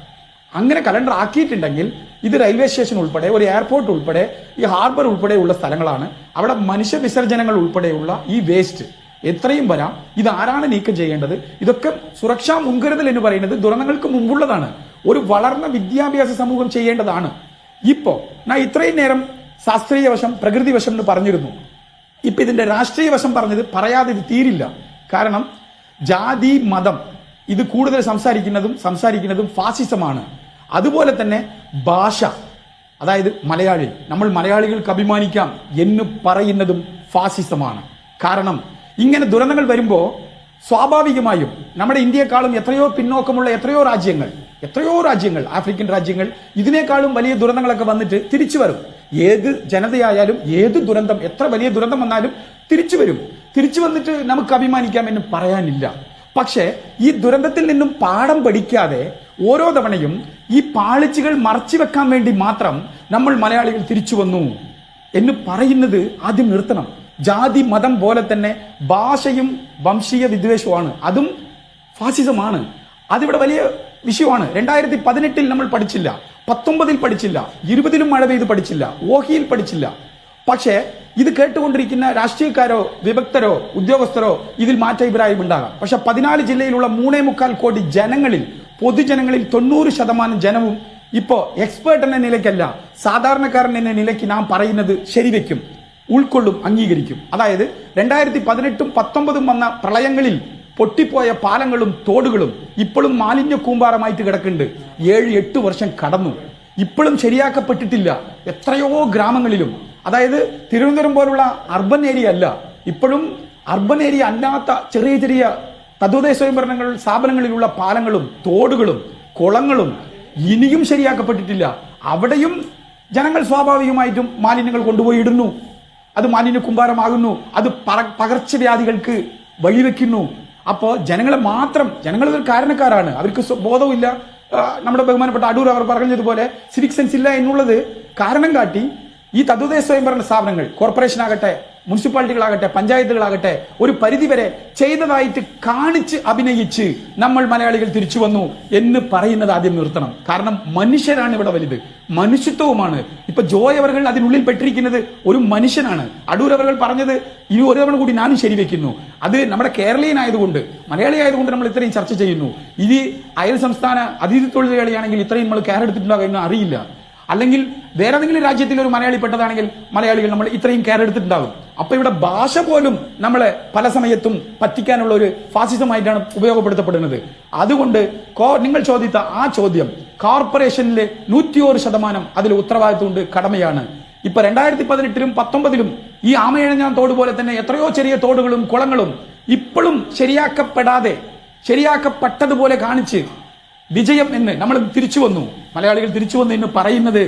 അങ്ങനെ കലണ്ടർ ആക്കിയിട്ടുണ്ടെങ്കിൽ ഇത് റെയിൽവേ സ്റ്റേഷൻ ഉൾപ്പെടെ ഒരു എയർപോർട്ട് ഉൾപ്പെടെ ഈ ഹാർബർ ഉൾപ്പെടെയുള്ള സ്ഥലങ്ങളാണ്. അവിടെ മനുഷ്യ വിസർജനങ്ങൾ ഉൾപ്പെടെയുള്ള ഈ വേസ്റ്റ് എത്രയും വരാം. ഇത് ആരാണ് നീക്കം ചെയ്യേണ്ടത്? ഇതൊക്കെ സുരക്ഷാ മുൻകരുതൽ എന്ന് പറയുന്നത് ദുരന്തങ്ങൾക്ക് മുമ്പുള്ളതാണ്. ഒരു വളർന്ന വിദ്യാഭ്യാസ സമൂഹം ചെയ്യേണ്ടതാണ്. ഇപ്പോ ഞാൻ ഇത്രയും നേരം ശാസ്ത്രീയ വശം, പ്രകൃതി വശം എന്ന് പറഞ്ഞിരുന്നു. ഇപ്പൊ ഇതിന്റെ രാഷ്ട്രീയ വശം പറഞ്ഞത് പറയാതെ ഇത് തീരില്ല. കാരണം ജാതി, മതം ഇത് കൂടുതൽ സംസാരിക്കുന്നതും ഫാസിസമാണ്. അതുപോലെ തന്നെ ഭാഷ, അതായത് നമ്മൾ മലയാളികൾക്ക് അഭിമാനിക്കാം എന്ന് പറയുന്നതും ഫാസിസമാണ്. കാരണം ഇങ്ങനെ ദുരന്തങ്ങൾ വരുമ്പോൾ സ്വാഭാവികമായും നമ്മുടെ ഇന്ത്യയെക്കാളും എത്രയോ പിന്നോക്കമുള്ള എത്രയോ രാജ്യങ്ങൾ, ആഫ്രിക്കൻ രാജ്യങ്ങൾ ഇതിനേക്കാളും വലിയ ദുരന്തങ്ങളൊക്കെ വന്നിട്ട് തിരിച്ചു വരും. ഏത് ജനതയായാലും ഏത് ദുരന്തം, എത്ര വലിയ ദുരന്തം വന്നാലും തിരിച്ചു വരും. തിരിച്ചു വന്നിട്ട് നമുക്ക് അഭിമാനിക്കാമെന്ന് പറയാനില്ല. പക്ഷേ ഈ ദുരന്തത്തിൽ നിന്നും പാഠം പഠിക്കാതെ ഓരോ തവണയും ഈ പാളിച്ചുകൾ മറച്ചു വെക്കാൻ വേണ്ടി മാത്രം നമ്മൾ മലയാളികൾ തിരിച്ചു വന്നു എന്ന് പറയുന്നത് ആദ്യം നിർത്തണം. ജാതി, മതം പോലെ തന്നെ ഭാഷയും വംശീയ വിദ്വേഷവുമാണ്, അതും ഫാസിസമാണ്. അതിവിടെ വലിയ വിഷയമാണ്. 2018 നമ്മൾ പഠിച്ചില്ല, 19 പഠിച്ചില്ല, 20 മഴ പെയ്ത് പഠിച്ചില്ല, ഓഹിയിൽ പഠിച്ചില്ല. പക്ഷേ ഇത് കേട്ടുകൊണ്ടിരിക്കുന്ന രാഷ്ട്രീയക്കാരോ വിഭക്തരോ ഉദ്യോഗസ്ഥരോ ഇതിൽ മാറ്റാഭിപ്രായം ഉണ്ടാകാം. പക്ഷെ 14 ജില്ലയിലുള്ള 3.25 കോടി പൊതുജനങ്ങളിൽ 90% ജനവും ഇപ്പോ എക്സ്പേർട്ട് എന്ന നിലയ്ക്കല്ല, സാധാരണക്കാരൻ എന്ന നിലയ്ക്ക് നാം പറയുന്നത് ശരിവെക്കും, ഉൾക്കൊള്ളും, അംഗീകരിക്കും. അതായത് 2018 19 വന്ന പ്രളയങ്ങളിൽ പൊട്ടിപ്പോയ പാലങ്ങളും തോടുകളും ഇപ്പോഴും മാലിന്യ കൂമ്പാരമായിട്ട് കിടക്കുന്നുണ്ട്. 7-8 വർഷം കടന്നു, ഇപ്പോഴും ശരിയാക്കപ്പെട്ടിട്ടില്ല. എത്രയോ ഗ്രാമങ്ങളിലും, അതായത് തിരുവനന്തപുരം പോലുള്ള അർബൻ ഏരിയ അല്ല, ഇപ്പോഴും അർബൻ ഏരിയ അല്ലാത്ത ചെറിയ തദ്ദേശ സ്വയംഭരണ സ്ഥാപനങ്ങളിലുള്ള പാലങ്ങളും തോടുകളും കുളങ്ങളും ഇനിയും ശരിയാക്കപ്പെട്ടിട്ടില്ല. അവിടെയും ജനങ്ങൾ സ്വാഭാവികമായിട്ടും മാലിന്യങ്ങൾ കൊണ്ടുപോയി ഇടുന്നു. അത് മാലിന്യ കുമ്പാരമാകുന്നു, അത് പകർച്ചവ്യാധികൾക്ക് വഴിവെക്കുന്നു. അപ്പോൾ ജനങ്ങൾ ഒരു കാരണക്കാരാണ്, അവർക്ക് ബോധവുമില്ല. നമ്മുടെ ബഹുമാനപ്പെട്ട അടൂർ അവർ പറഞ്ഞതുപോലെ സിവിക് സെൻസ് ഇല്ല എന്നുള്ളത് കാരണം കാട്ടി ഈ തദ്ദേശ സ്വയംഭരണ സ്ഥാപനങ്ങൾ, കോർപ്പറേഷൻ ആകട്ടെ, മുനിസിപ്പാലിറ്റികളാകട്ടെ, പഞ്ചായത്തുകളാകട്ടെ, ഒരു പരിധിവരെ ചെയ്തതായിട്ട് കാണിച്ച് അഭിനയിച്ച് നമ്മൾ മലയാളികൾ തിരിച്ചു വന്നു എന്ന് പറയുന്നത് ആദ്യം നിർത്തണം. കാരണം മനുഷ്യരാണ് ഇവിടെ വലുത്, മനുഷ്യത്വവുമാണ്. ഇപ്പൊ ജോയ് അവർ അതിനുള്ളിൽ പെട്ടിരിക്കുന്നത് ഒരു മനുഷ്യനാണ്. അടൂർ അവർ പറഞ്ഞത് ഇനി ഒരു തവണ കൂടി ഞാനും ശരിവെക്കുന്നു. അത് നമ്മുടെ കേരളീയനായതുകൊണ്ട്, മലയാളി ആയതുകൊണ്ട് നമ്മൾ ഇത്രയും ചർച്ച ചെയ്യുന്നു. ഇത് അയൽ സംസ്ഥാന അതിഥി തൊഴിലാളിയാണെങ്കിൽ ഇത്രയും നമ്മൾ കെയർ എടുത്തിട്ടുണ്ടാകുമെന്ന് അറിയില്ല. അല്ലെങ്കിൽ വേറെ ഏതെങ്കിലും രാജ്യത്തിൽ ഒരു മലയാളി പെട്ടതാണെങ്കിൽ മലയാളികൾ നമ്മൾ ഇത്രയും കെയർ എടുത്തിട്ടുണ്ടാകും. അപ്പൊ ഇവിടെ ഭാഷ പോലും നമ്മളെ പല സമയത്തും പറ്റിക്കാനുള്ള ഒരു ഫാസിസമായിട്ടാണ് ഉപയോഗപ്പെടുത്തപ്പെടുന്നത്. അതുകൊണ്ട് നിങ്ങൾ ചോദിച്ച ആ ചോദ്യം, കോർപ്പറേഷനിലെ 101% അതിൽ ഉത്തരവാദിത്വമുണ്ട്, കടമയാണ്. ഇപ്പൊ 2018-ലും 2019-ലും ഈ ആമയഴഞ്ഞാൻ തോട് പോലെ തന്നെ എത്രയോ ചെറിയ തോടുകളും കുളങ്ങളും ഇപ്പോഴും ശരിയാക്കപ്പെട്ടതുപോലെ കാണിച്ച് വിജയം എന്ന് നമ്മൾ തിരിച്ചു വന്നു, മലയാളികൾ തിരിച്ചു വന്നു എന്ന് പറയുന്നത്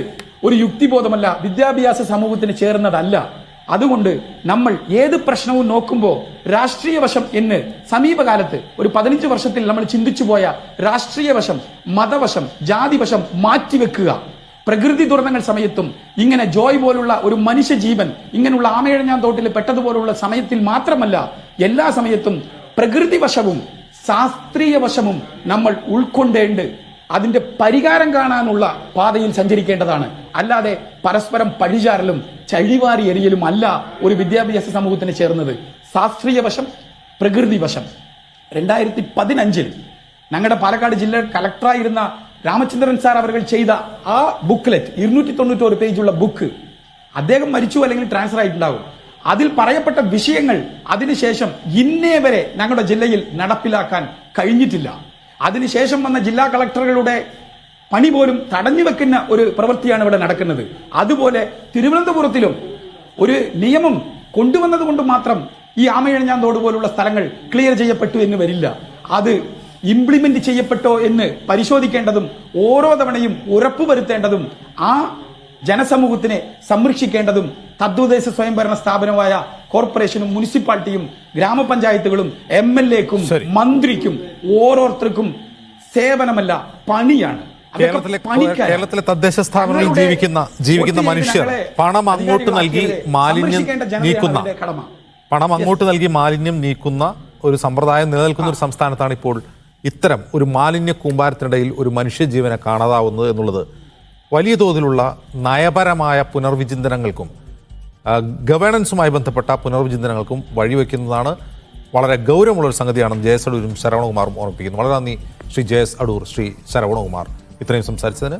ഒരു യുക്തിബോധമല്ല, വിദ്യാഭ്യാസ സമൂഹത്തിന് ചേർന്നതല്ല. അതുകൊണ്ട് നമ്മൾ ഏത് പ്രശ്നവും നോക്കുമ്പോൾ രാഷ്ട്രീയ വശം എന്ന് സമീപകാലത്ത് ഒരു 15 വർഷത്തിൽ നമ്മൾ ചിന്തിച്ചു പോയ രാഷ്ട്രീയ വശം, മതവശം, ജാതിവശം മാറ്റിവെക്കുക. പ്രകൃതി ദുരന്തങ്ങൾ സമയത്തും ഇങ്ങനെ ജോയ് പോലുള്ള ഒരു മനുഷ്യ ജീവൻ ഇങ്ങനെയുള്ള ആമയഴഞ്ഞാൻ തോട്ടിൽ പെട്ടതുപോലുള്ള സമയത്തിൽ മാത്രമല്ല, എല്ലാ സമയത്തും പ്രകൃതി വശവും ശാസ്ത്രീയ വശവും നമ്മൾ ഉൾക്കൊണ്ടേണ്ട് അതിന്റെ പരിഹാരം കാണാനുള്ള പാതയിൽ സഞ്ചരിക്കേണ്ടതാണ്. അല്ലാതെ പരസ്പരം പഴിചാരലും ചഴിവാരി എറിയലും അല്ല ഒരു വിദ്യാഭ്യാസ സമൂഹത്തിന് ചേർന്നത്. ശാസ്ത്രീയ വശം, പ്രകൃതി വശം. 2015-ൽ ഞങ്ങളുടെ പാലക്കാട് ജില്ലാ കളക്ടറായിരുന്ന രാമചന്ദ്രൻ സാർ അവർ ചെയ്ത ആ ബുക്ക്ലെറ്റ്, 291 പേജുള്ള ബുക്ക്, അദ്ദേഹം മരിച്ചു അല്ലെങ്കിൽ ട്രാൻസ്ഫർ ആയിട്ടുണ്ടാകും. അതിൽ പറയപ്പെട്ട വിഷയങ്ങൾ അതിനുശേഷം ഇന്നേ വരെ ഞങ്ങളുടെ ജില്ലയിൽ നടപ്പിലാക്കാൻ കഴിഞ്ഞിട്ടില്ല. അതിനുശേഷം വന്ന ജില്ലാ കളക്ടറുകളുടെ പണി പോലും തടഞ്ഞു വെക്കുന്ന ഒരു പ്രവൃത്തിയാണ് ഇവിടെ നടക്കുന്നത്. അതുപോലെ തിരുവനന്തപുരത്തിലും ഒരു നിയമം കൊണ്ടുവന്നത് കൊണ്ട് മാത്രം ഈ ആമയഴഞ്ഞാൻ തോട് പോലുള്ള സ്ഥലങ്ങൾ ക്ലിയർ ചെയ്യപ്പെട്ടു എന്ന് വരില്ല. അത് ഇംപ്ലിമെന്റ് ചെയ്യപ്പെട്ടോ എന്ന് പരിശോധിക്കേണ്ടതും ഓരോ തവണയും ഉറപ്പുവരുത്തേണ്ടതും ആ ജനസമൂഹത്തിനെ സംരക്ഷിക്കേണ്ടതും തദ്ദേശ സ്വയംഭരണ സ്ഥാപനമായ കോർപ്പറേഷനും മുനിസിപ്പാലിറ്റിയും ഗ്രാമപഞ്ചായത്തുകളും MLA-ക്കും മന്ത്രിക്കും ഓരോരുത്തർക്കും സേവനമല്ല, പണിയാണ്. കേരളത്തിലെ തദ്ദേശ സ്ഥാപനങ്ങളിൽ ജീവിക്കുന്ന മനുഷ്യർ പണം അങ്ങോട്ട് നൽകി മാലിന്യം നീക്കുന്ന ഒരു സമ്പ്രദായം നിലനിൽക്കുന്ന ഒരു സംസ്ഥാനത്താണ് ഇപ്പോൾ ഇത്തരം ഒരു മാലിന്യ കൂമ്പാരത്തിനിടയിൽ ഒരു മനുഷ്യജീവനെ കാണാതാവുന്നത് എന്നുള്ളത് വലിയ തോതിലുള്ള നയപരമായ പുനർവിചിന്തനങ്ങൾക്കും ഗവേണൻസുമായി ബന്ധപ്പെട്ട പുനർവിചിന്തനങ്ങൾക്കും വഴിവെക്കുന്നതാണ്. വളരെ ഗൗരവമുള്ളൊരു സംഗതിയാണെന്ന് JS അടൂരും ശരവണകുമാറും ഓർമ്മിപ്പിക്കുന്നു. വളരെ നന്ദി ശ്രീ JS അടൂർ, ശ്രീ ശരവണകുമാർ ഇത്രയും സംസാരിച്ചതിന്.